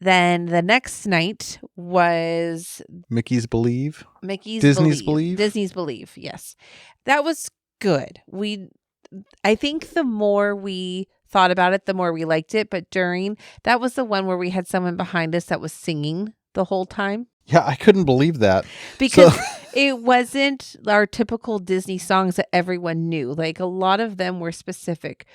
Speaker 2: then the next night was
Speaker 1: Disney's Believe.
Speaker 2: Disney's Believe. Yes. That was good. I think the more we thought about it, the more we liked it. But that was the one where we had someone behind us that was singing the whole time.
Speaker 1: Yeah, I couldn't believe that.
Speaker 2: Because it wasn't our typical Disney songs that everyone knew. Like a lot of them were specific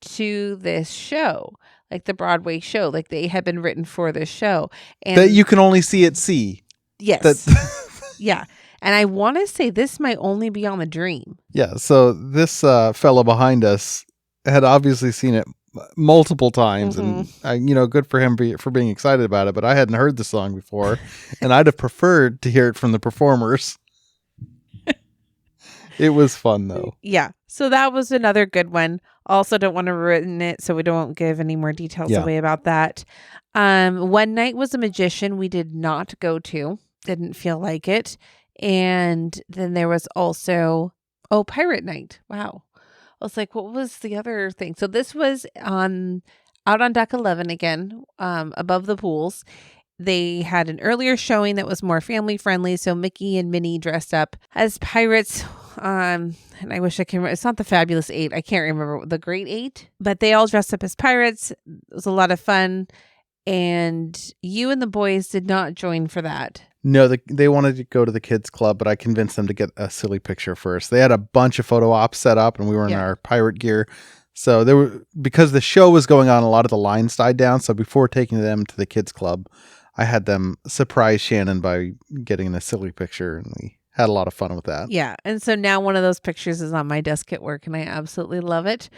Speaker 2: to this show, like the Broadway show. Like they had been written for this show. And
Speaker 1: that you can only see at sea.
Speaker 2: Yes. Yeah. And I want to say this might only be on the Dream.
Speaker 1: Yeah. So this fellow behind us had obviously seen it multiple times, and good for him for being excited about it. But I hadn't heard the song before, and I'd have preferred to hear it from the performers. It was fun though.
Speaker 2: Yeah. So that was another good one. Also don't want to ruin it, so we don't give any more details away about that. One night was a magician we did not go to. Didn't feel like it. And then there was also pirate night. Wow. I was like, what was the other thing? So this was out on deck 11 again, above the pools. They had an earlier showing that was more family friendly. So Mickey and Minnie dressed up as pirates. And I wish I can remember. It's not the Fabulous Eight. I can't remember the Great Eight, but they all dressed up as pirates. It was a lot of fun. And you and the boys did not join for that.
Speaker 1: No, they wanted to go to the kids club, but I convinced them to get a silly picture first. They had a bunch of photo ops set up and we were in our pirate gear. So because the show was going on, a lot of the lines died down. So before taking them to the kids club, I had them surprise Shannon by getting a silly picture, and we had a lot of fun with that.
Speaker 2: Yeah. And so now one of those pictures is on my desk at work and I absolutely love it.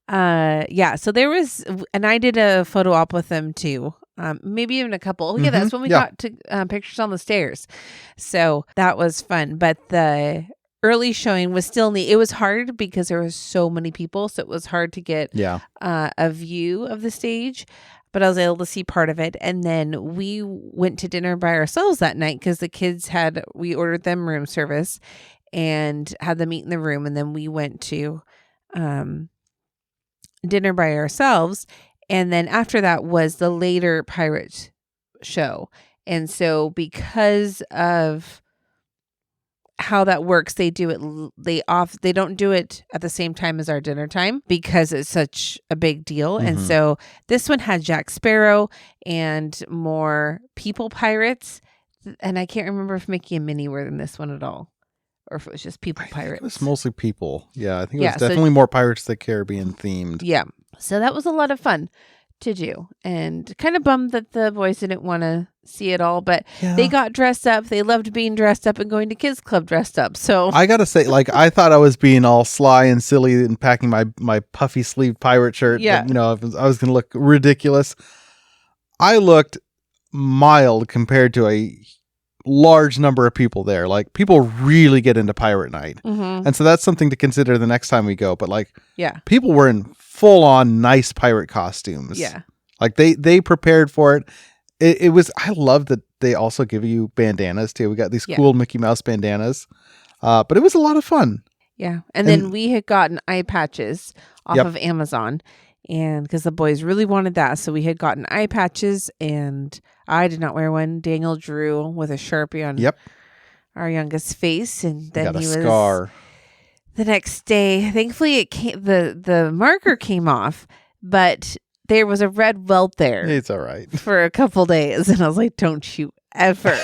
Speaker 2: So there was, and I did a photo op with them too. Maybe even a couple. Oh, yeah, that's when we got to pictures on the stairs. So that was fun. But the early showing was still neat. It was hard because there was so many people. So it was hard to get a view of the stage. But I was able to see part of it. And then we went to dinner by ourselves that night because the kids we ordered them room service and had them eat in the room. And then we went to dinner by ourselves. And then after that was the later pirate show. And so because of how that works, they don't do it at the same time as our dinner time because it's such a big deal. And so this one had Jack Sparrow and more people pirates. And I can't remember if Mickey and Minnie were in this one at all, or if it was just people pirates.
Speaker 1: It was mostly people. Yeah, I think it was definitely more Pirates of the Caribbean themed.
Speaker 2: Yeah. So that was a lot of fun to do, and kind of bummed that the boys didn't want to see it all, but they got dressed up. They loved being dressed up and going to kids club dressed up. So
Speaker 1: I gotta say, I thought I was being all sly and silly and packing my puffy sleeve pirate shirt.
Speaker 2: Yeah,
Speaker 1: I was gonna look ridiculous. I looked mild compared to a large number of people there. Like, people really get into pirate night, and so that's something to consider the next time we go. But people were in full on nice pirate costumes.
Speaker 2: Yeah,
Speaker 1: like they prepared for it. It was, I love that they also give you bandanas too. We got these cool Mickey Mouse bandanas, but it was a lot of fun.
Speaker 2: Yeah, and then we had gotten eye patches off of Amazon, and because the boys really wanted that, so we had gotten eye patches, and I did not wear one. Daniel drew with a Sharpie on our youngest face, and then he was scar. The next day, thankfully, it came. The marker came off, but there was a red welt there.
Speaker 1: It's all right.
Speaker 2: For a couple days, and I was like, "Don't you ever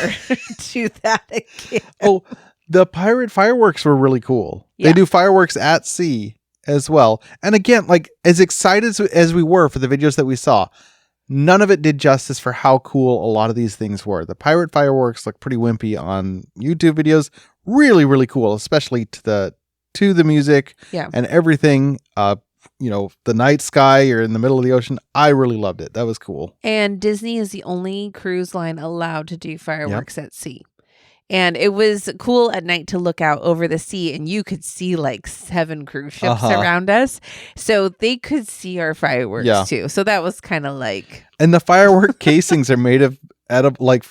Speaker 2: do that again?"
Speaker 1: Oh, the pirate fireworks were really cool. Yeah. They do fireworks at sea as well. And again, as excited as we were for the videos that we saw, none of it did justice for how cool a lot of these things were. The pirate fireworks look pretty wimpy on YouTube videos. Really, really cool, especially to the music and everything. The night sky, you're in the middle of the ocean. I really loved it. That was cool.
Speaker 2: And Disney is the only cruise line allowed to do fireworks at sea. And it was cool at night to look out over the sea, and you could see 7 cruise ships around us. So they could see our fireworks too. So that was kind of like. And
Speaker 1: the firework casings are made of like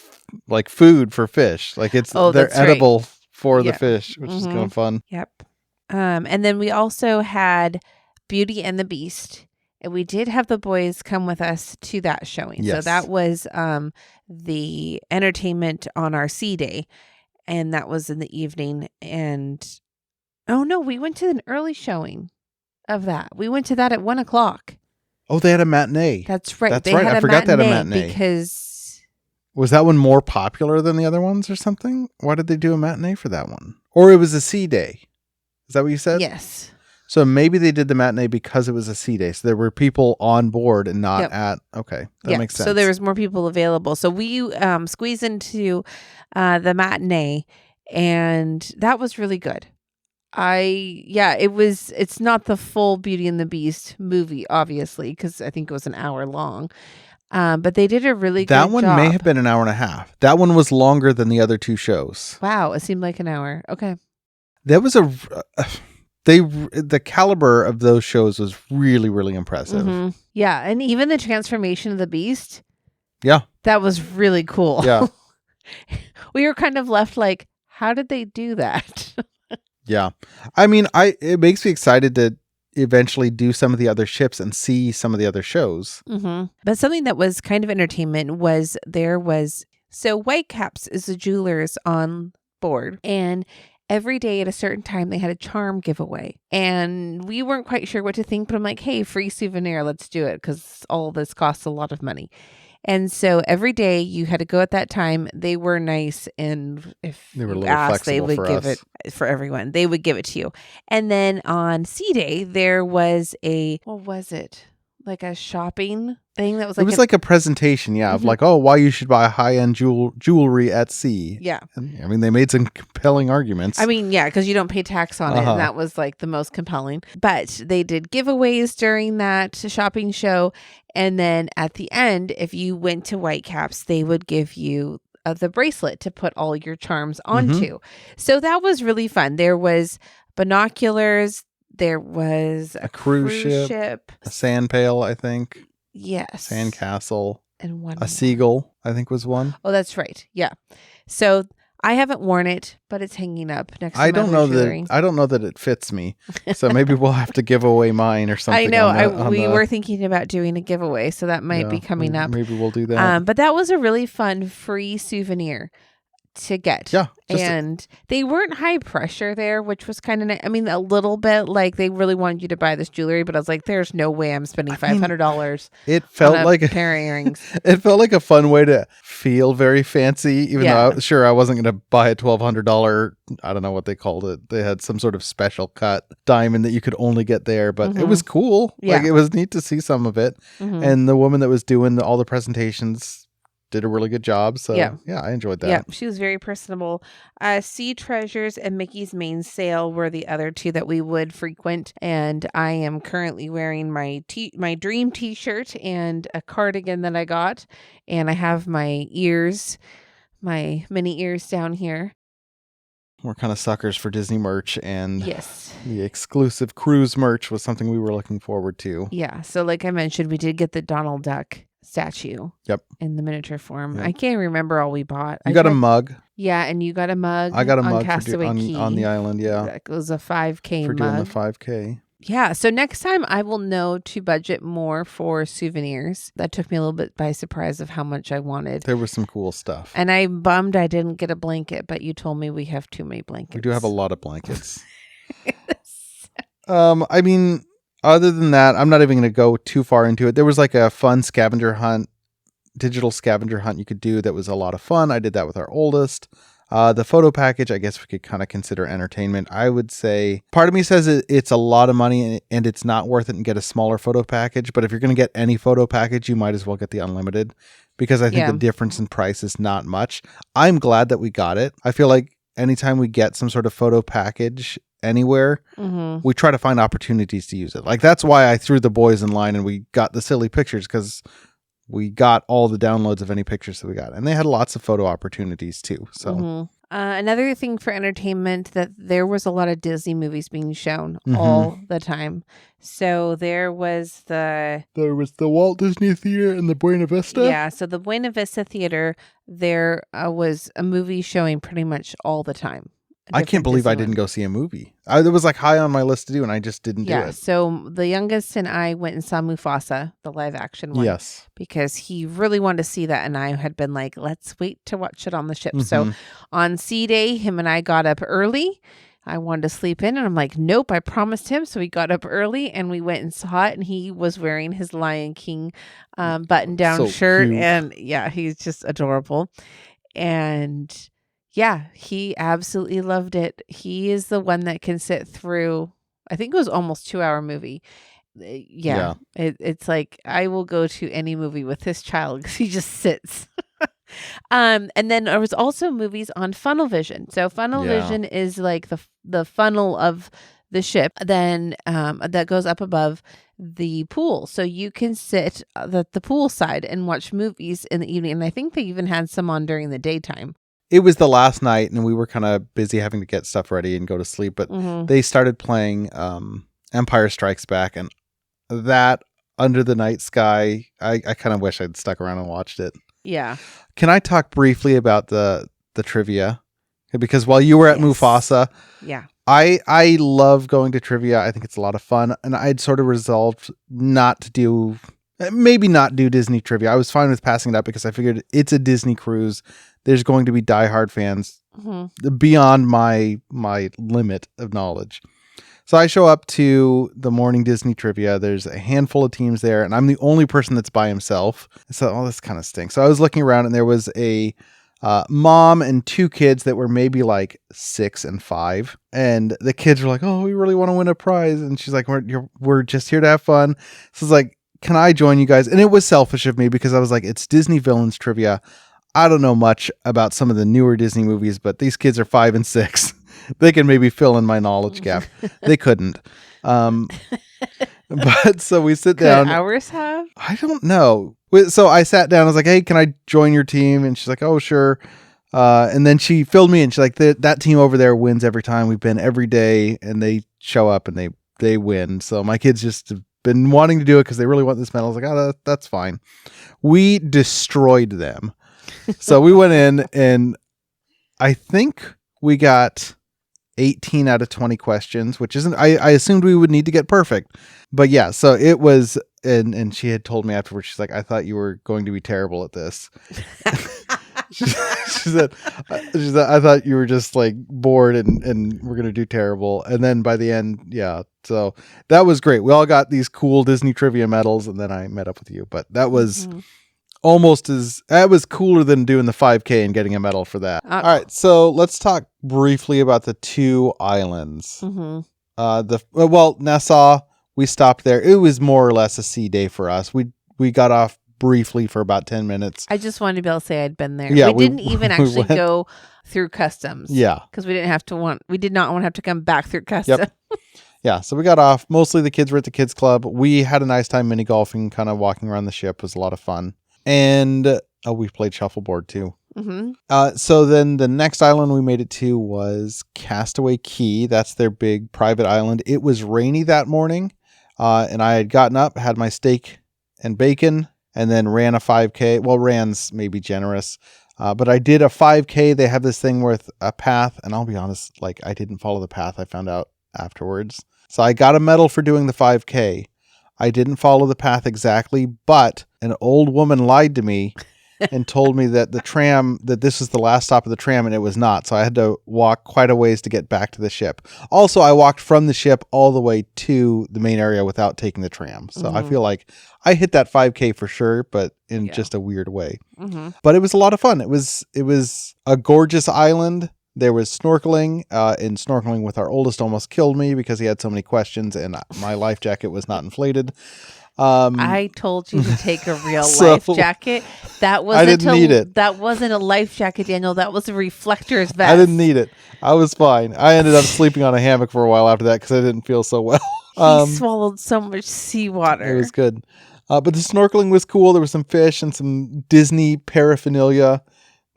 Speaker 1: food for fish. They're edible for the fish, which is kind of fun.
Speaker 2: Yep. And then we also had Beauty and the Beast. And we did have the boys come with us to that showing. Yes. So that was the entertainment on our sea day. And that was in the evening. And we went to an early showing of that. We went to that at 1:00.
Speaker 1: Oh, they had a matinee.
Speaker 2: That's right.
Speaker 1: That's right. I forgot they had a matinee.
Speaker 2: Because
Speaker 1: was that one more popular than the other ones or something? Why did they do a matinee for that one? Or it was a sea day. Is that what you said?
Speaker 2: Yes.
Speaker 1: So maybe they did the matinee because it was a sea day. So there were people on board and not at. Okay, that makes sense.
Speaker 2: So there was more people available. So we squeezed into the matinee, and that was really good. It's not the full Beauty and the Beast movie, obviously, because I think it was an hour long. But they did a really good job.
Speaker 1: That one may have been an hour and a half. That one was longer than the other two shows.
Speaker 2: Wow, it seemed like an hour. Okay.
Speaker 1: That was the caliber of those shows was really, really impressive.
Speaker 2: Mhm. Yeah, and even the transformation of the beast.
Speaker 1: Yeah.
Speaker 2: That was really cool.
Speaker 1: Yeah.
Speaker 2: We were kind of left like, how did they do that?
Speaker 1: Yeah. I mean, it makes me excited to eventually do some of the other ships and see some of the other shows.
Speaker 2: Mm-hmm. But something that was kind of entertainment was so Whitecaps is the jewelers on board, and every day at a certain time they had a charm giveaway, and we weren't quite sure what to think, but I'm like, hey, free souvenir, let's do it, because all this costs a lot of money. And so every day you had to go at that time. They were nice, and if
Speaker 1: They were a
Speaker 2: you
Speaker 1: little
Speaker 2: asked, they
Speaker 1: flexible
Speaker 2: would
Speaker 1: for
Speaker 2: give
Speaker 1: us.
Speaker 2: it for everyone. They would give it to you. And then on C Day, there was what was it? Like a shopping thing that was like
Speaker 1: It was like a presentation, of like, oh, why you should buy high-end jewelry at sea.
Speaker 2: Yeah.
Speaker 1: And, I mean, they made some compelling arguments.
Speaker 2: I mean, yeah, because you don't pay tax on it. And that was like the most compelling. But they did giveaways during that shopping show. And then at the end, if you went to Whitecaps, they would give you the bracelet to put all your charms onto. So that was really fun. There was binoculars. There was a cruise ship.
Speaker 1: A sand pail, I think.
Speaker 2: Yes.
Speaker 1: Sand castle.
Speaker 2: And one
Speaker 1: A seagull, I think, was one.
Speaker 2: Oh, that's right. Yeah. So I haven't worn it, but it's hanging up next to
Speaker 1: I
Speaker 2: my
Speaker 1: don't know
Speaker 2: jewelry.
Speaker 1: that. I don't know that it fits me. So maybe we'll have to give away mine or something.
Speaker 2: I know. We were thinking about doing a giveaway, so that might be coming up.
Speaker 1: Maybe we'll do that.
Speaker 2: But that was a really fun free souvenir to get.
Speaker 1: Yeah.
Speaker 2: And they weren't high pressure there, which was kind of nice. I mean, a little bit, like they really wanted you to buy this jewelry, but I was like, there's no way I'm spending $500.
Speaker 1: It felt like
Speaker 2: a pair of earrings.
Speaker 1: It felt like a fun way to feel very fancy, even though I wasn't going to buy a $1,200, I don't know what they called it. They had some sort of special cut diamond that you could only get there, but it was cool.
Speaker 2: Yeah.
Speaker 1: Like, it was neat to see some of it. And the woman that was doing all the presentations did a really good job. So yeah, I enjoyed that.
Speaker 2: Yeah, she was very personable. Sea Treasures and Mickey's Mainsail were the other two that we would frequent. And I am currently wearing my dream t-shirt and a cardigan that I got. And I have my mini ears down here.
Speaker 1: We're kind of suckers for Disney merch, and
Speaker 2: yes,
Speaker 1: the exclusive cruise merch was something we were looking forward to.
Speaker 2: Yeah. So like I mentioned, we did get the Donald Duck statue.
Speaker 1: Yep.
Speaker 2: In the miniature form.
Speaker 1: Yep.
Speaker 2: I can't remember all we bought.
Speaker 1: You got a mug.
Speaker 2: Yeah, and you got a mug.
Speaker 1: I got a mug
Speaker 2: on
Speaker 1: the island, yeah.
Speaker 2: It was a 5K
Speaker 1: for
Speaker 2: mug.
Speaker 1: doing the 5K.
Speaker 2: Yeah, so next time I will know to budget more for souvenirs. That took me a little bit by surprise of how much I wanted.
Speaker 1: There was some cool stuff.
Speaker 2: And I'm bummed I didn't get a blanket, but you told me we have too many blankets.
Speaker 1: We do have a lot of blankets. I mean, other than that, I'm not even going to go too far into it. There was like a fun digital scavenger hunt you could do that was a lot of fun. I did that with our oldest. The photo package, I guess we could kind of consider entertainment. I would say part of me says it's a lot of money and it's not worth it and get a smaller photo package. But if you're going to get any photo package, you might as well get the unlimited, because I think the difference in price is not much. I'm glad that we got it. I feel like anytime we get some sort of photo package anywhere, we try to find opportunities to use it. Like, that's why I threw the boys in line and we got the silly pictures, because we got all the downloads of any pictures that we got. And they had lots of photo opportunities too. So
Speaker 2: another thing for entertainment, that there was a lot of Disney movies being shown all the time. So there was the
Speaker 1: Walt Disney Theater and the Buena Vista.
Speaker 2: Yeah. So the Buena Vista Theater, there was a movie showing pretty much all the time.
Speaker 1: I can't believe I didn't go see a movie. It was like high on my list to do, and I just didn't do it.
Speaker 2: So the youngest and I went and saw Mufasa, the live action one.
Speaker 1: Yes.
Speaker 2: Because he really wanted to see that, and I had been like, let's wait to watch it on the ship. So on C Day, him and I got up early. I wanted to sleep in, and I'm like, nope, I promised him. So we got up early, and we went and saw it, and he was wearing his Lion King button-down shirt.
Speaker 1: Cute.
Speaker 2: And yeah, he's just adorable. And yeah, he absolutely loved it. He is the one that can sit through, I think it was almost 2-hour movie. It's like, I will go to any movie with this child because he just sits. And then there was also movies on funnel vision. So funnel vision is like the funnel of the ship, then that goes up above the pool. So you can sit at the pool side and watch movies in the evening. And I think they even had some on during the daytime.
Speaker 1: it was the last night and we were kind of busy having to get stuff ready and go to sleep, but they started playing Empire Strikes Back, and that Under the Night Sky, I kind of wish I'd stuck around and watched it.
Speaker 2: Yeah.
Speaker 1: Can I talk briefly about the trivia? Because while you were at Mufasa,
Speaker 2: yeah,
Speaker 1: I love going to trivia. I think it's a lot of fun, and I'd sort of resolved not to do Disney trivia. I was fine with passing it up because I figured it's a Disney cruise. There's going to be diehard fans beyond my limit of knowledge. So I show up to the morning Disney trivia. There's a handful of teams there, and I'm the only person that's by himself. So, this kind of stinks. So I was looking around, and there was a mom and two kids that were maybe like 6 and 5. And the kids were like, "Oh, we really want to win a prize." And she's like, we're just here to have fun. So it's like, "Can I join you guys?" And it was selfish of me because I was like, it's Disney villains trivia. I don't know much about some of the newer Disney movies, but these kids are 5 and 6. They can maybe fill in my knowledge gap. They couldn't. But so we sit down.
Speaker 2: Could ours have?
Speaker 1: I don't know. So I sat down. I was like, "Hey, can I join your team?" And she's like, "Oh, sure." And then she filled me in. She's like, that team over there wins every time. We've been every day, and they show up and they win. So my kids just have been wanting to do it because they really want this medal. I was like, "Oh, that's fine." We destroyed them. So we went in, and I think we got 18 out of 20 questions, which isn't, I assumed we would need to get perfect, but yeah, so it was, and she had told me afterwards, she's like, "I thought you were going to be terrible at this." she said, "I thought you were just like bored and we're going to do terrible." And then by the end, yeah, so that was great. We all got these cool Disney trivia medals, and then I met up with you, but that was that was cooler than doing the 5K and getting a medal for that. All right, so let's talk briefly about the 2 islands. Nassau, we stopped there. It was more or less a sea day for us. We got off briefly for about 10 minutes.
Speaker 2: I just wanted to be able to say I'd been there.
Speaker 1: Yeah,
Speaker 2: we didn't even actually go through customs.
Speaker 1: Yeah,
Speaker 2: because we did not want to have to come back through customs.
Speaker 1: Yep. Yeah, so we got off. Mostly the kids were at the kids club. We had a nice time mini golfing, kind of walking around the ship. It was a lot of fun. And we played shuffleboard too. So then the next island we made it to was Castaway Cay. That's their big private island. It was rainy that morning, and I had gotten up, had my steak and bacon, and then ran a 5K. Well, ran's maybe generous, but I did a 5K. They have this thing with a path, and I'll be honest, like I didn't follow the path. I found out afterwards. So I got a medal for doing the 5K. I didn't follow the path exactly, but an old woman lied to me and told me that that this was the last stop of the tram, and it was not. So I had to walk quite a ways to get back to the ship. Also, I walked from the ship all the way to the main area without taking the tram. So I feel like I hit that 5K for sure, but in just a weird way. But it was a lot of fun. It was a gorgeous island. There was snorkeling, and snorkeling with our oldest almost killed me because he had so many questions and my life jacket was not inflated.
Speaker 2: I told you to take a real life jacket. I didn't need it. That wasn't a life jacket, Daniel. That was a reflectors vest.
Speaker 1: I didn't need it. I was fine. I ended up sleeping on a hammock for a while after that because I didn't feel so well.
Speaker 2: He swallowed so much seawater.
Speaker 1: It was good. But the snorkeling was cool. There was some fish and some Disney paraphernalia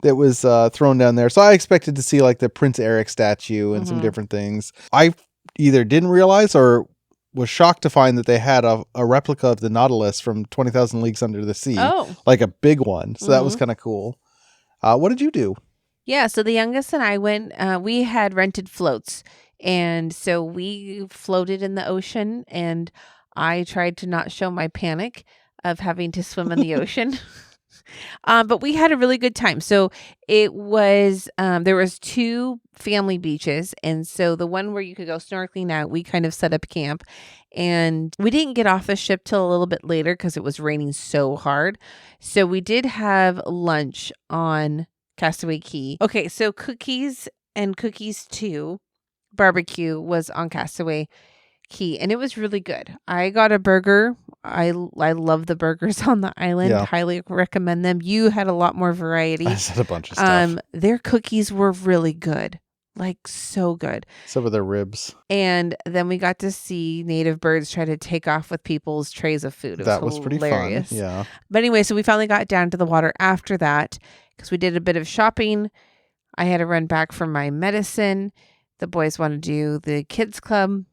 Speaker 1: that was thrown down there. So I expected to see like the Prince Eric statue and some different things. I either didn't realize or was shocked to find that they had a replica of the Nautilus from 20,000 Leagues Under the Sea.
Speaker 2: Oh.
Speaker 1: Like a big one. So that was kind of cool. What did you do?
Speaker 2: Yeah, so the youngest and I went, we had rented floats. And so we floated in the ocean, and I tried to not show my panic of having to swim in the ocean. But we had a really good time. So it was, there was 2 family beaches. And so the one where you could go snorkeling at, we kind of set up camp, and we didn't get off the ship till a little bit later because it was raining so hard. So we did have lunch on Castaway Cay. Okay. So Cookies and Cookies 2 barbecue was on Castaway Cay, and it was really good. I got a burger. I love the burgers on the island.
Speaker 1: Yeah.
Speaker 2: Highly recommend them. You had a lot more variety.
Speaker 1: I said a bunch of stuff.
Speaker 2: Their cookies were really good. Like so good.
Speaker 1: Some of their ribs.
Speaker 2: And then we got to see native birds try to take off with people's trays of food.
Speaker 1: That was pretty fun. Yeah.
Speaker 2: But anyway, so we finally got down to the water after that because we did a bit of shopping. I had to run back for my medicine. The boys wanted to do the kids club.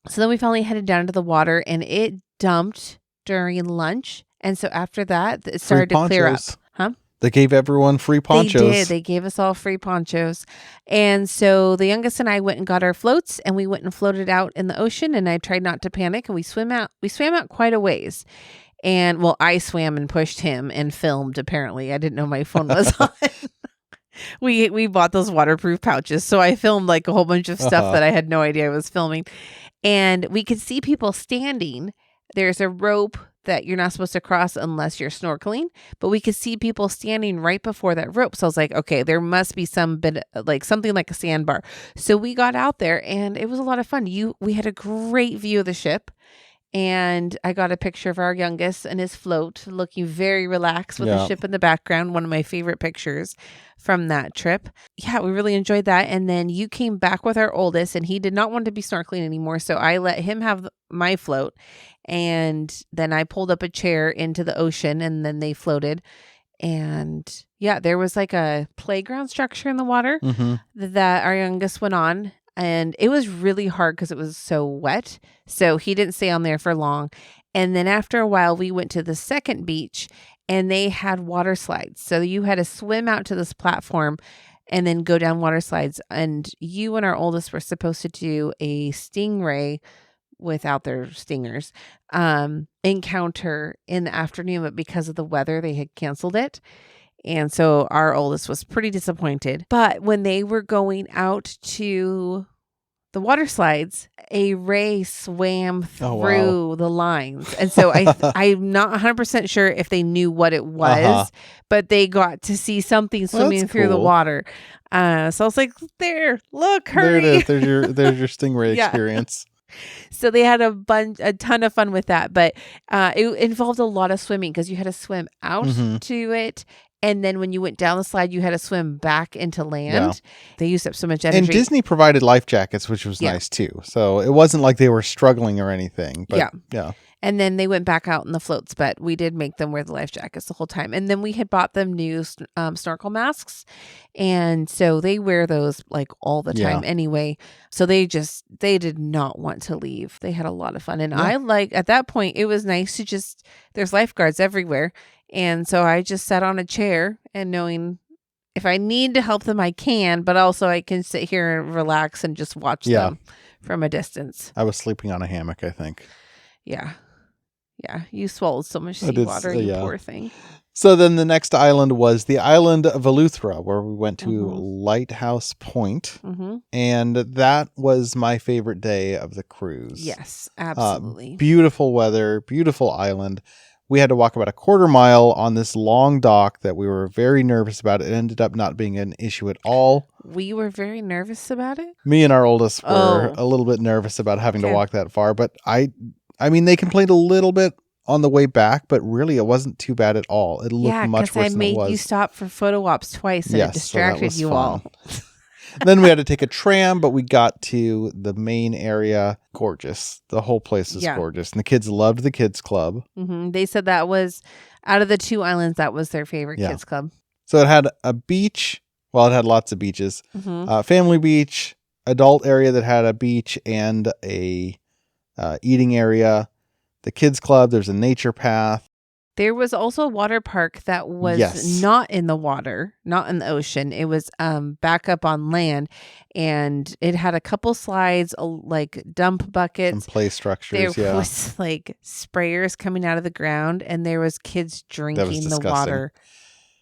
Speaker 2: So then we finally headed down to the water, and it dumped during lunch. And so after that, it started to clear up. Huh?
Speaker 1: They gave everyone free ponchos.
Speaker 2: They did. They gave us all free ponchos. And so the youngest and I went and got our floats, and we went and floated out in the ocean, and I tried not to panic, and we swam out quite a ways. And well, I swam and pushed him and filmed, apparently. I didn't know my phone was on. We bought those waterproof pouches. So I filmed like a whole bunch of stuff that I had no idea I was filming. And we could see people standing. There's a rope that you're not supposed to cross unless you're snorkeling, but we could see people standing right before that rope. So I was like, okay, there must be some bit like something like a sandbar. So we got out there, and it was a lot of fun. We had a great view of the ship. And I got a picture of our youngest and his float looking very relaxed with the ship in the background. One of my favorite pictures from that trip. Yeah, we really enjoyed that. And then you came back with our oldest, and he did not want to be snorkeling anymore. So I let him have my float. And then I pulled up a chair into the ocean, and then they floated. And yeah, there was like a playground structure in the water that our youngest went on. And it was really hard because it was so wet. So he didn't stay on there for long. And then after a while, we went to the second beach, and they had water slides. So you had to swim out to this platform and then go down water slides. And you and our oldest were supposed to do a stingray without their stingers encounter in the afternoon. But because of the weather, they had canceled it. And so our oldest was pretty disappointed. But when they were going out to the water slides, a ray swam through the lines. And so I'm not 100% sure if they knew what it was, but they got to see something swimming through the water. So I was like, there, look, hurry.
Speaker 1: There it is. There's your stingray experience.
Speaker 2: So they had a ton of fun with that. But it involved a lot of swimming because you had to swim out to it. And then when you went down the slide, you had to swim back into land. Yeah. They used up so much energy.
Speaker 1: And Disney provided life jackets, which was nice too. So it wasn't like they were struggling or anything. But yeah.
Speaker 2: And then they went back out in the floats, but we did make them wear the life jackets the whole time. And then we had bought them new snorkel masks. And so they wear those like all the time anyway. So they did not want to leave. They had a lot of fun. And at that point, it was nice to there's lifeguards everywhere. And so I just sat on a chair, and knowing if I need to help them, I can, but also I can sit here and relax and just watch them from a distance.
Speaker 1: I was sleeping on a hammock, I think.
Speaker 2: Yeah. Yeah. You swallowed so much seawater, you poor thing.
Speaker 1: So then the next island was the island of Eleuthera, where we went to Lighthouse Point. And that was my favorite day of the cruise.
Speaker 2: Yes, absolutely.
Speaker 1: Beautiful weather, beautiful island. We had to walk about a quarter mile on this long dock that we were very nervous about. It ended up not being an issue at all.
Speaker 2: We were very nervous about it?
Speaker 1: Me and our oldest were a little bit nervous about having to walk that far. But I mean, they complained a little bit on the way back, but really it wasn't too bad at all. It looked much worse than it was.
Speaker 2: I made you stop for photo ops twice, and it distracted you all.
Speaker 1: Then we had to take a tram, but we got to the main area. Gorgeous. The whole place is gorgeous. And the kids loved the kids club.
Speaker 2: They said that was, out of the two islands, that was their favorite kids club.
Speaker 1: So it had a beach. Well, it had lots of beaches. Family beach, adult area that had a beach and a eating area. The kids club, there's a nature path.
Speaker 2: There was also a water park that was not in the water, not in the ocean. It was back up on land, and it had a couple slides, like dump buckets.
Speaker 1: Some play structures,
Speaker 2: There was like sprayers coming out of the ground, and there was kids drinking the water.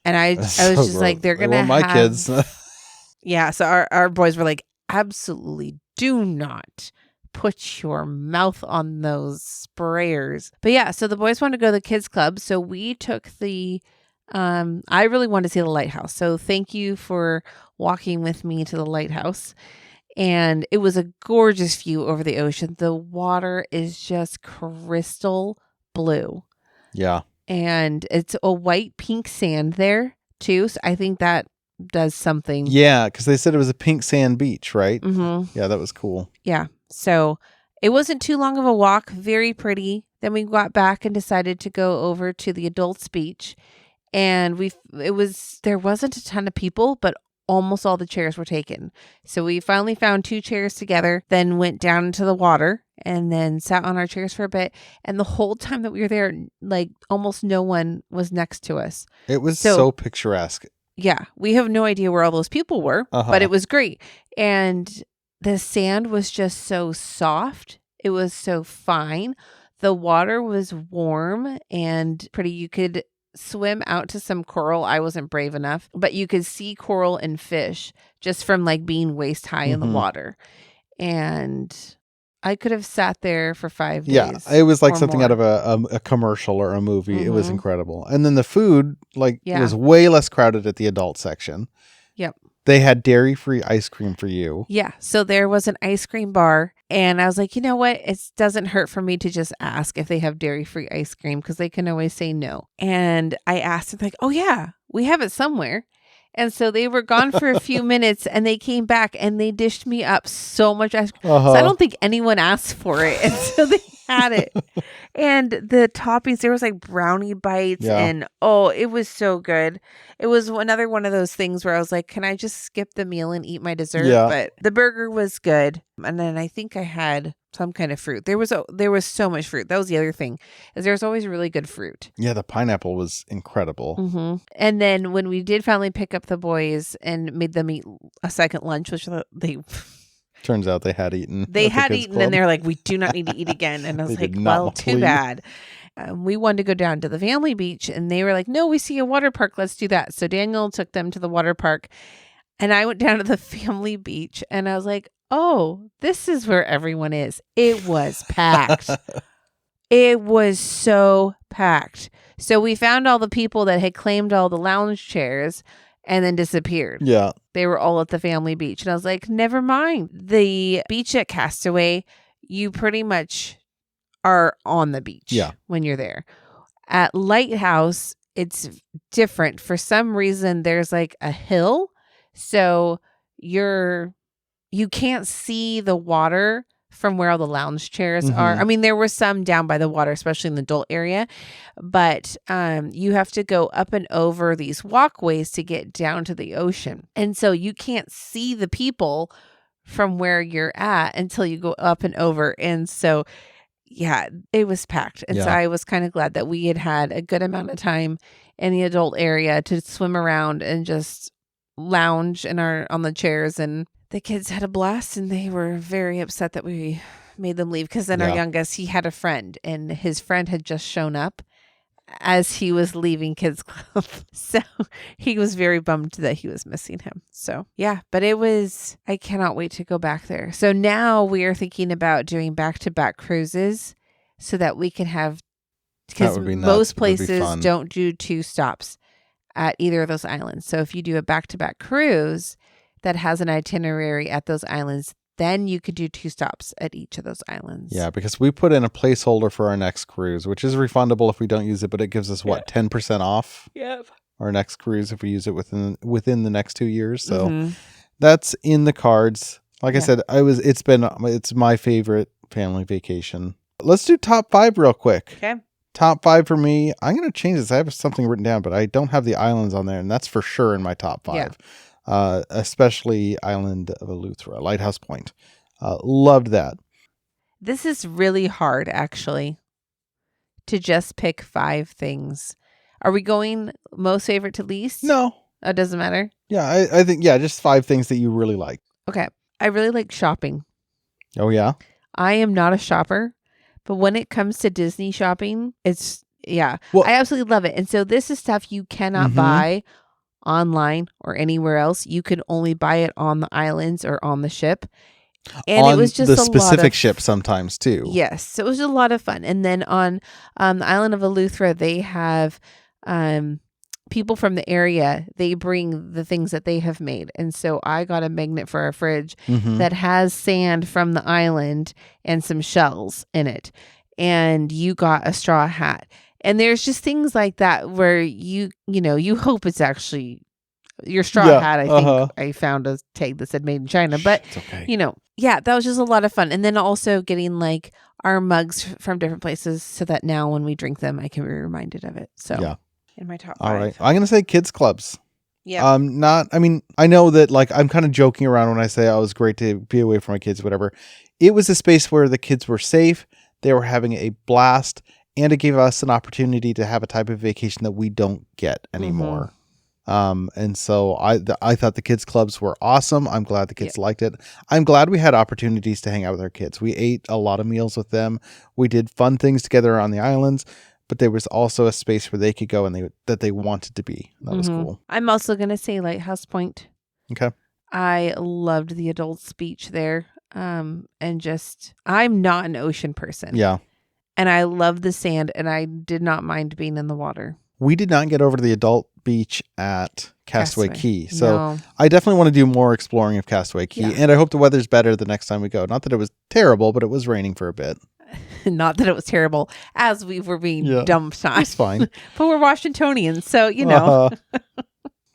Speaker 2: And I was just like, they're going to have...
Speaker 1: my kids.
Speaker 2: So our boys were like, absolutely do not put your mouth on those sprayers. But so the boys wanted to go to the kids club. So we took I really wanted to see the lighthouse. So thank you for walking with me to the lighthouse. And it was a gorgeous view over the ocean. The water is just crystal blue.
Speaker 1: Yeah.
Speaker 2: And it's a white pink sand there too. So I think that does something.
Speaker 1: Yeah, because they said it was a pink sand beach, right? Yeah, that was cool.
Speaker 2: Yeah. So it wasn't too long of a walk. Very pretty. Then we got back and decided to go over to the adults beach. And there wasn't a ton of people, but almost all the chairs were taken. So we finally found 2 chairs together, then went down into the water and then sat on our chairs for a bit. And the whole time that we were there, like almost no one was next to us.
Speaker 1: It was so picturesque.
Speaker 2: Yeah, we have no idea where all those people were, but it was great. And the sand was just so soft. It was so fine. The water was warm and pretty. You could swim out to some coral. I wasn't brave enough, but you could see coral and fish just from like being waist high in the water. And I could have sat there for 5 days.
Speaker 1: Yeah, it was like something
Speaker 2: more.
Speaker 1: out of a commercial or a movie. It was incredible. And then the food was way less crowded at the adult section.
Speaker 2: Yep.
Speaker 1: They had dairy-free ice cream for you.
Speaker 2: Yeah. So there was an ice cream bar. And I was like, you know what? It doesn't hurt for me to just ask if they have dairy-free ice cream because they can always say no. And I asked them like, oh yeah, we have it somewhere. And so they were gone for a few minutes and they came back and they dished me up so much ice cream. So I don't think anyone asked for it. And so they had it. And the toppings, there was like brownie bites and it was so good. It was another one of those things where I was like, can I just skip the meal and eat my dessert?
Speaker 1: Yeah.
Speaker 2: But the burger was good. And then I think I had some kind of fruit. There was so much fruit. That was the other thing, is there's always really good fruit.
Speaker 1: Yeah, the pineapple was incredible.
Speaker 2: And then when we did finally pick up the boys and made them eat a second lunch, which they
Speaker 1: turns out they had eaten.
Speaker 2: They had eaten, and they're like, we do not need to eat again. And I was like, well, too bad. We wanted to go down to the family beach, and they were like, no, we see a water park. Let's do that. So Daniel took them to the water park, and I went down to the family beach, and I was like, oh, this is where everyone is. It was packed. It was so packed. So we found all the people that had claimed all the lounge chairs and then disappeared.
Speaker 1: Yeah.
Speaker 2: They were all at the family beach. And I was like, never mind. The beach at Castaway, you pretty much are on the beach when you're there. At Lighthouse, it's different. For some reason, there's like a hill. So you can't see the water from where all the lounge chairs are. I mean, there were some down by the water, especially in the adult area, but you have to go up and over these walkways to get down to the ocean. And so you can't see the people from where you're at until you go up and over. And so, yeah, it was packed. And so I was kind of glad that we had a good amount of time in the adult area to swim around and just lounge on the chairs. And the kids had a blast, and they were very upset that we made them leave because then our youngest, he had a friend, and his friend had just shown up as he was leaving kids club. So he was very bummed that he was missing him. So yeah, but I cannot wait to go back there. So now we are thinking about doing back-to-back cruises so that we can have, because most places don't do 2 stops at either of those islands. So if you do a back-to-back cruise that has an itinerary at those islands, then you could do 2 stops at each of those islands. Yeah,
Speaker 1: because we put in a placeholder for our next cruise, which is refundable if we don't use it, but it gives us 10% off our next cruise if we use it within the next 2 years. So that's in the cards. Like I said, it's my favorite family vacation. Let's do top 5 real quick.
Speaker 2: Okay.
Speaker 1: Top 5 for me. I'm going to change this. I have something written down, but I don't have the islands on there, and that's for sure in my top 5.
Speaker 2: Yeah.
Speaker 1: Especially Island of Eleuthera, Lighthouse Point. Loved that.
Speaker 2: This is really hard, actually, to just pick 5 things. Are we going most favorite to least?
Speaker 1: No.
Speaker 2: It doesn't matter?
Speaker 1: Yeah, I think, just 5 things that you really like.
Speaker 2: Okay. I really like shopping.
Speaker 1: Oh, yeah?
Speaker 2: I am not a shopper, but when it comes to Disney shopping, well, I absolutely love it. And so this is stuff you cannot buy online or anywhere else. You can only buy it on the islands or on the ship. And it was just
Speaker 1: the specific ship sometimes too.
Speaker 2: Yes, it was a lot of fun. And then on the island of Eleuthera, they have people from the area. They bring the things that they have made. And so I got a magnet for our fridge that has sand from the island and some shells in it. And you got a straw hat. And there's just things like that where you hope it's actually your straw hat. I think I found a tag that said made in China, but
Speaker 1: it's okay.
Speaker 2: That was just a lot of fun. And then also getting like our mugs from different places so that now when we drink them, I can be reminded of it. So in my top 5.
Speaker 1: All right. I'm going to say kids clubs.
Speaker 2: Yeah.
Speaker 1: I know that like I'm kind of joking around when I say I was great to be away from my kids, whatever. It was a space where the kids were safe, they were having a blast, and it gave us an opportunity to have a type of vacation that we don't get anymore. And so I thought the kids clubs were awesome. I'm glad the kids liked it. I'm glad we had opportunities to hang out with our kids. We ate a lot of meals with them. We did fun things together on the islands, but there was also a space where they could go and that they wanted to be. That was cool.
Speaker 2: I'm also going to say Lighthouse Point.
Speaker 1: Okay.
Speaker 2: I loved the adults beach there. And just, I'm not an ocean person.
Speaker 1: Yeah.
Speaker 2: And I love the sand, and I did not mind being in the water.
Speaker 1: We did not get over to the adult beach at Castaway Key. So
Speaker 2: No.
Speaker 1: I definitely want to do more exploring of Castaway Key.
Speaker 2: Yeah.
Speaker 1: And I hope the weather's better the next time we go. Not that it was terrible, but it was raining for a bit.
Speaker 2: Not that it was terrible, as we were being dumped on.
Speaker 1: It's fine.
Speaker 2: But we're Washingtonians, so, you know.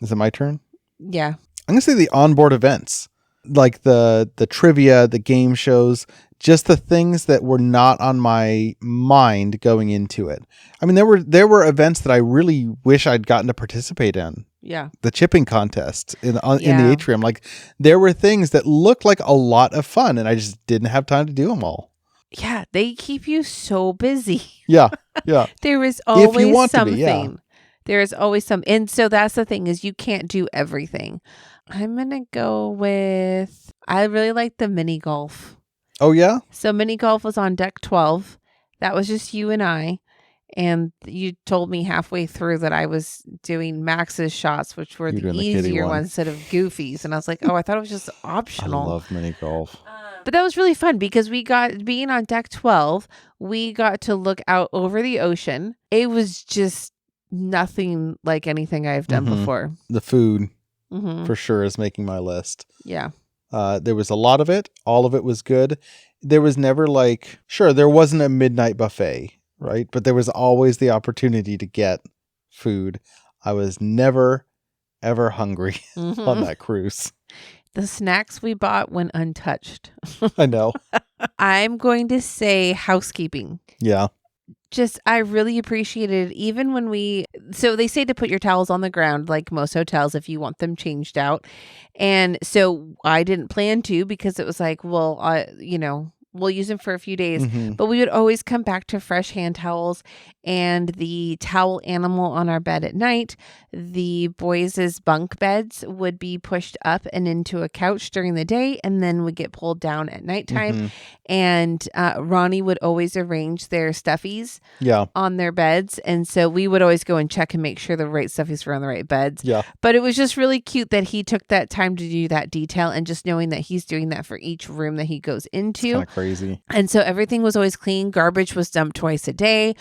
Speaker 1: Is it my turn?
Speaker 2: Yeah.
Speaker 1: I'm going to say the onboard events. Like the trivia, the game shows, just the things that were not on my mind going into it. I mean, there were events that I really wish I'd gotten to participate in.
Speaker 2: Yeah.
Speaker 1: The chipping contest in the atrium. Like there were things that looked like a lot of fun and I just didn't have time to do them all.
Speaker 2: Yeah. They keep you so busy.
Speaker 1: Yeah. Yeah.
Speaker 2: There is always
Speaker 1: if you want
Speaker 2: something.
Speaker 1: To be, yeah.
Speaker 2: There is always some. And so that's the thing, is you can't do everything. I'm going to go with, I really like the mini golf.
Speaker 1: Oh, yeah?
Speaker 2: So mini golf was on deck 12. That was just you and I. And you told me halfway through that I was doing Max's shots, which were the easier ones instead of Goofy's. And I was like, oh, I thought it was just optional.
Speaker 1: I love mini golf.
Speaker 2: But that was really fun because being on deck 12, we got to look out over the ocean. It was just nothing like anything I've done before.
Speaker 1: The food for sure is making my list.
Speaker 2: Yeah.
Speaker 1: There was a lot of it. All of it was good. There was never there wasn't a midnight buffet, right? But there was always the opportunity to get food. I was never, ever hungry on that cruise.
Speaker 2: The snacks we bought went untouched.
Speaker 1: I know.
Speaker 2: I'm going to say housekeeping.
Speaker 1: Yeah.
Speaker 2: Just, I really appreciated even when so they say to put your towels on the ground, like most hotels, if you want them changed out. And so I didn't plan to because it was like, well, we'll use them for a few days, but we would always come back to fresh hand towels and the towel animal on our bed at night. The boys' bunk beds would be pushed up and into a couch during the day and then would get pulled down at nighttime. And Ronnie would always arrange their stuffies on their beds. And so we would always go and check and make sure the right stuffies were on the right beds.
Speaker 1: Yeah.
Speaker 2: But it was just really cute that he took that time to do that detail, and just knowing that he's doing that for each room that he goes into.
Speaker 1: It's kind of crazy.
Speaker 2: And so everything was always clean. Garbage was dumped twice a day.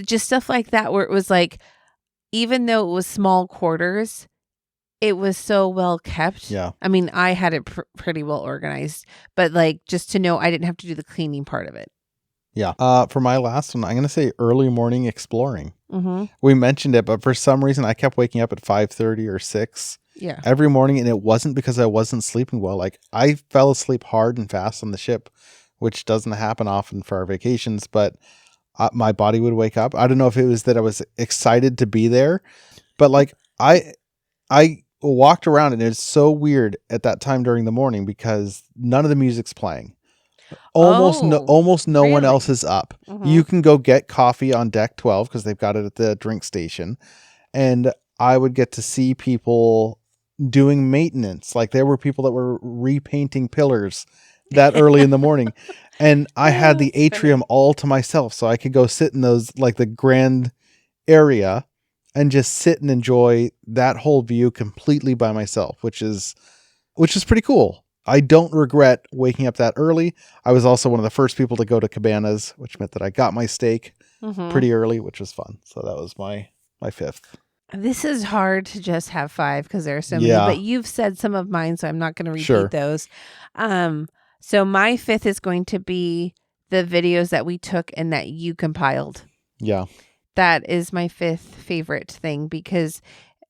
Speaker 2: Just stuff like that, where it was like, even though it was small quarters, it was so well kept.
Speaker 1: Yeah.
Speaker 2: I mean, I had it pretty well organized, but like, just to know I didn't have to do the cleaning part of it.
Speaker 1: Yeah. For my last one, I'm going to say early morning exploring.
Speaker 2: Mm-hmm.
Speaker 1: We mentioned it, but for some reason I kept waking up at 5:30 or 6 every morning. And it wasn't because I wasn't sleeping well. Like I fell asleep hard and fast on the ship, which doesn't happen often for our vacations, but my body would wake up. I don't know if it was that I was excited to be there, but like I walked around and it's so weird at that time during the morning because none of the music's playing. Almost no one else is up. You can go get coffee on deck 12 because they've got it at the drink station. And I would get to see people doing maintenance. Like there were people that were repainting pillars that early in the morning. And I had the atrium all to myself. So I could go sit in those, like the grand area, and just sit and enjoy that whole view completely by myself, which is pretty cool. I don't regret waking up that early. I was also one of the first people to go to Cabanas, which meant that I got my steak pretty early, which was fun. So that was my fifth.
Speaker 2: This is hard to just have 5 because there are so many, but you've said some of mine, so I'm not going to repeat those. So my 5th is going to be the videos that we took and that you compiled.
Speaker 1: Yeah.
Speaker 2: That is my 5th favorite thing, because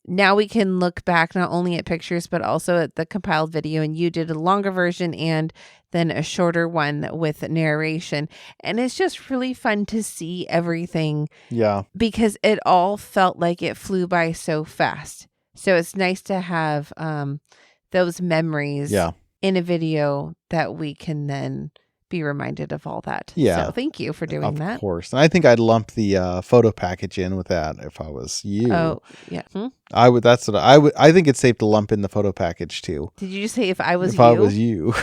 Speaker 2: now we can look back not only at pictures, but also at the compiled video. And you did a longer version and then a shorter one with narration. And it's just really fun to see everything.
Speaker 1: Yeah.
Speaker 2: Because it all felt like it flew by so fast. So it's nice to have those memories
Speaker 1: Yeah.
Speaker 2: in a video that we can then be reminded of all that.
Speaker 1: Yeah.
Speaker 2: So thank you for doing that.
Speaker 1: Of course. And I think I'd lump the photo package in with that if I was you.
Speaker 2: Oh, yeah.
Speaker 1: I would. That's what I would. I think it's safe to lump in the photo package too.
Speaker 2: Did you just say if I was
Speaker 1: If
Speaker 2: you?
Speaker 1: I was you,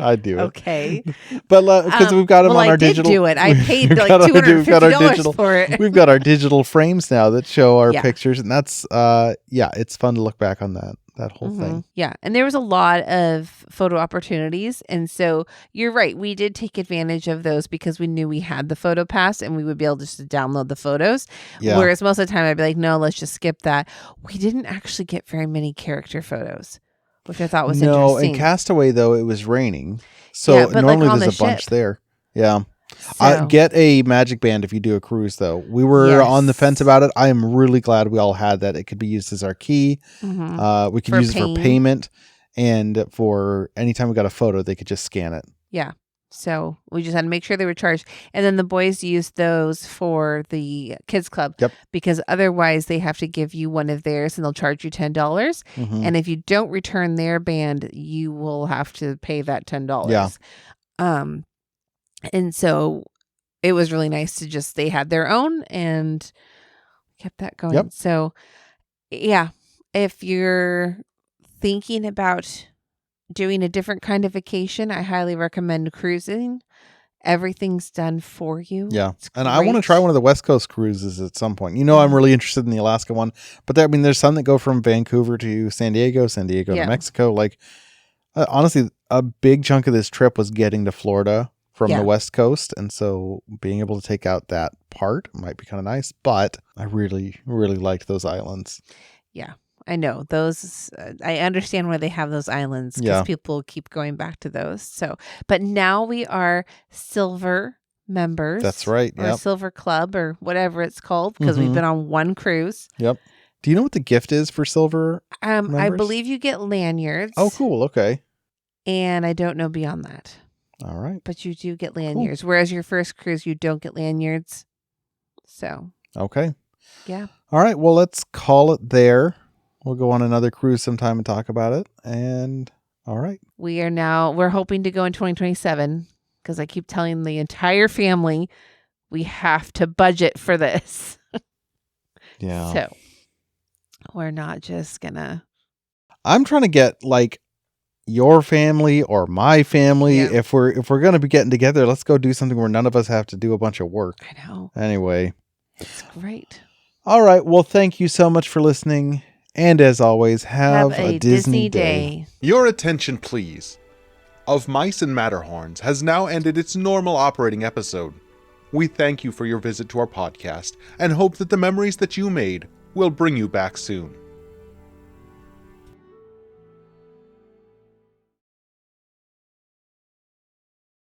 Speaker 1: I'd do it.
Speaker 2: Okay.
Speaker 1: But because we've got them on our digital.
Speaker 2: I did do it. I paid
Speaker 1: we've
Speaker 2: like
Speaker 1: got our- we've got our
Speaker 2: $250
Speaker 1: digital-
Speaker 2: for it.
Speaker 1: We've got our digital frames now that show our
Speaker 2: Yeah.
Speaker 1: pictures, and that's it's fun to look back on that whole thing.
Speaker 2: Yeah. And there was a lot of photo opportunities. And so you're right. We did take advantage of those because we knew we had the photo pass and we would be able just to download the photos.
Speaker 1: Yeah.
Speaker 2: Whereas most of the time I'd be like, no, let's just skip that. We didn't actually get very many character photos, which I thought was
Speaker 1: No,
Speaker 2: interesting.
Speaker 1: in Castaway though it was raining, so
Speaker 2: Yeah, but,
Speaker 1: normally
Speaker 2: like, on
Speaker 1: there's
Speaker 2: the
Speaker 1: a bunch
Speaker 2: ship.
Speaker 1: there. Yeah.
Speaker 2: So,
Speaker 1: Get a magic band if you do a cruise, though. We were on the fence
Speaker 2: Yes.
Speaker 1: about it. I am really glad we all had that. It could be used as our key.
Speaker 2: mhm.
Speaker 1: We could
Speaker 2: For
Speaker 1: use it for payment. And for anytime we got a photo, they could just scan it.
Speaker 2: Yeah. So we just had to make sure they were charged. And then the boys used those for the kids club.
Speaker 1: Yep.
Speaker 2: Because otherwise they have to give you one of theirs and they'll charge you $10.
Speaker 1: Mhm.
Speaker 2: And if you don't return their band, you will have to pay that $10.
Speaker 1: Yeah.
Speaker 2: And so it was really nice to just, they had their own and kept that going.
Speaker 1: Yep.
Speaker 2: So yeah, if you're thinking about doing a different kind of vacation, I highly recommend Cruisin. Everything's done for you.
Speaker 1: Yeah.
Speaker 2: It's
Speaker 1: And I want to
Speaker 2: great.
Speaker 1: try one of the West Coast cruises at some point. I'm really interested in the Alaska one. But there's some that go from Vancouver to San Diego
Speaker 2: Yeah.
Speaker 1: to Mexico. Like, honestly, a big chunk of this trip was getting to Florida from
Speaker 2: Yeah.
Speaker 1: the West Coast. And so being able to take out that part might be kind of nice. But I really, really liked those islands.
Speaker 2: Yeah, I know those. I understand why they have those islands because
Speaker 1: Yeah.
Speaker 2: people keep going back to those. So, but now we are silver members.
Speaker 1: That's right.
Speaker 2: Or
Speaker 1: Yep.
Speaker 2: silver club or whatever it's called because we've
Speaker 1: Mhm.
Speaker 2: been on one cruise.
Speaker 1: Yep. Do you know what the gift is for silver?
Speaker 2: I
Speaker 1: Members?
Speaker 2: believe you get lanyards.
Speaker 1: Oh, cool. Okay.
Speaker 2: And I don't know beyond that,
Speaker 1: All right.
Speaker 2: but you do get lanyards. Whereas your first cruise, you don't get lanyards. So,
Speaker 1: Okay.
Speaker 2: yeah.
Speaker 1: All right. Well, let's call it there. We'll go on another cruise sometime and talk about it. And all right.
Speaker 2: We're hoping to go in 2027 because I keep telling the entire family we have to budget for this.
Speaker 1: Yeah.
Speaker 2: So we're not just gonna.
Speaker 1: I'm trying to get like your family or my family.
Speaker 2: Yeah.
Speaker 1: If we're going to be getting together, let's go do something where none of us have to do a bunch of work.
Speaker 2: I know.
Speaker 1: Anyway.
Speaker 2: It's great.
Speaker 1: All right. Well, thank you so much for listening. And as always, have a Disney day.
Speaker 4: Your attention, please. Of Mice and Matterhorns has now ended its normal operating episode. We thank you for your visit to our podcast and hope that the memories that you made will bring you back soon.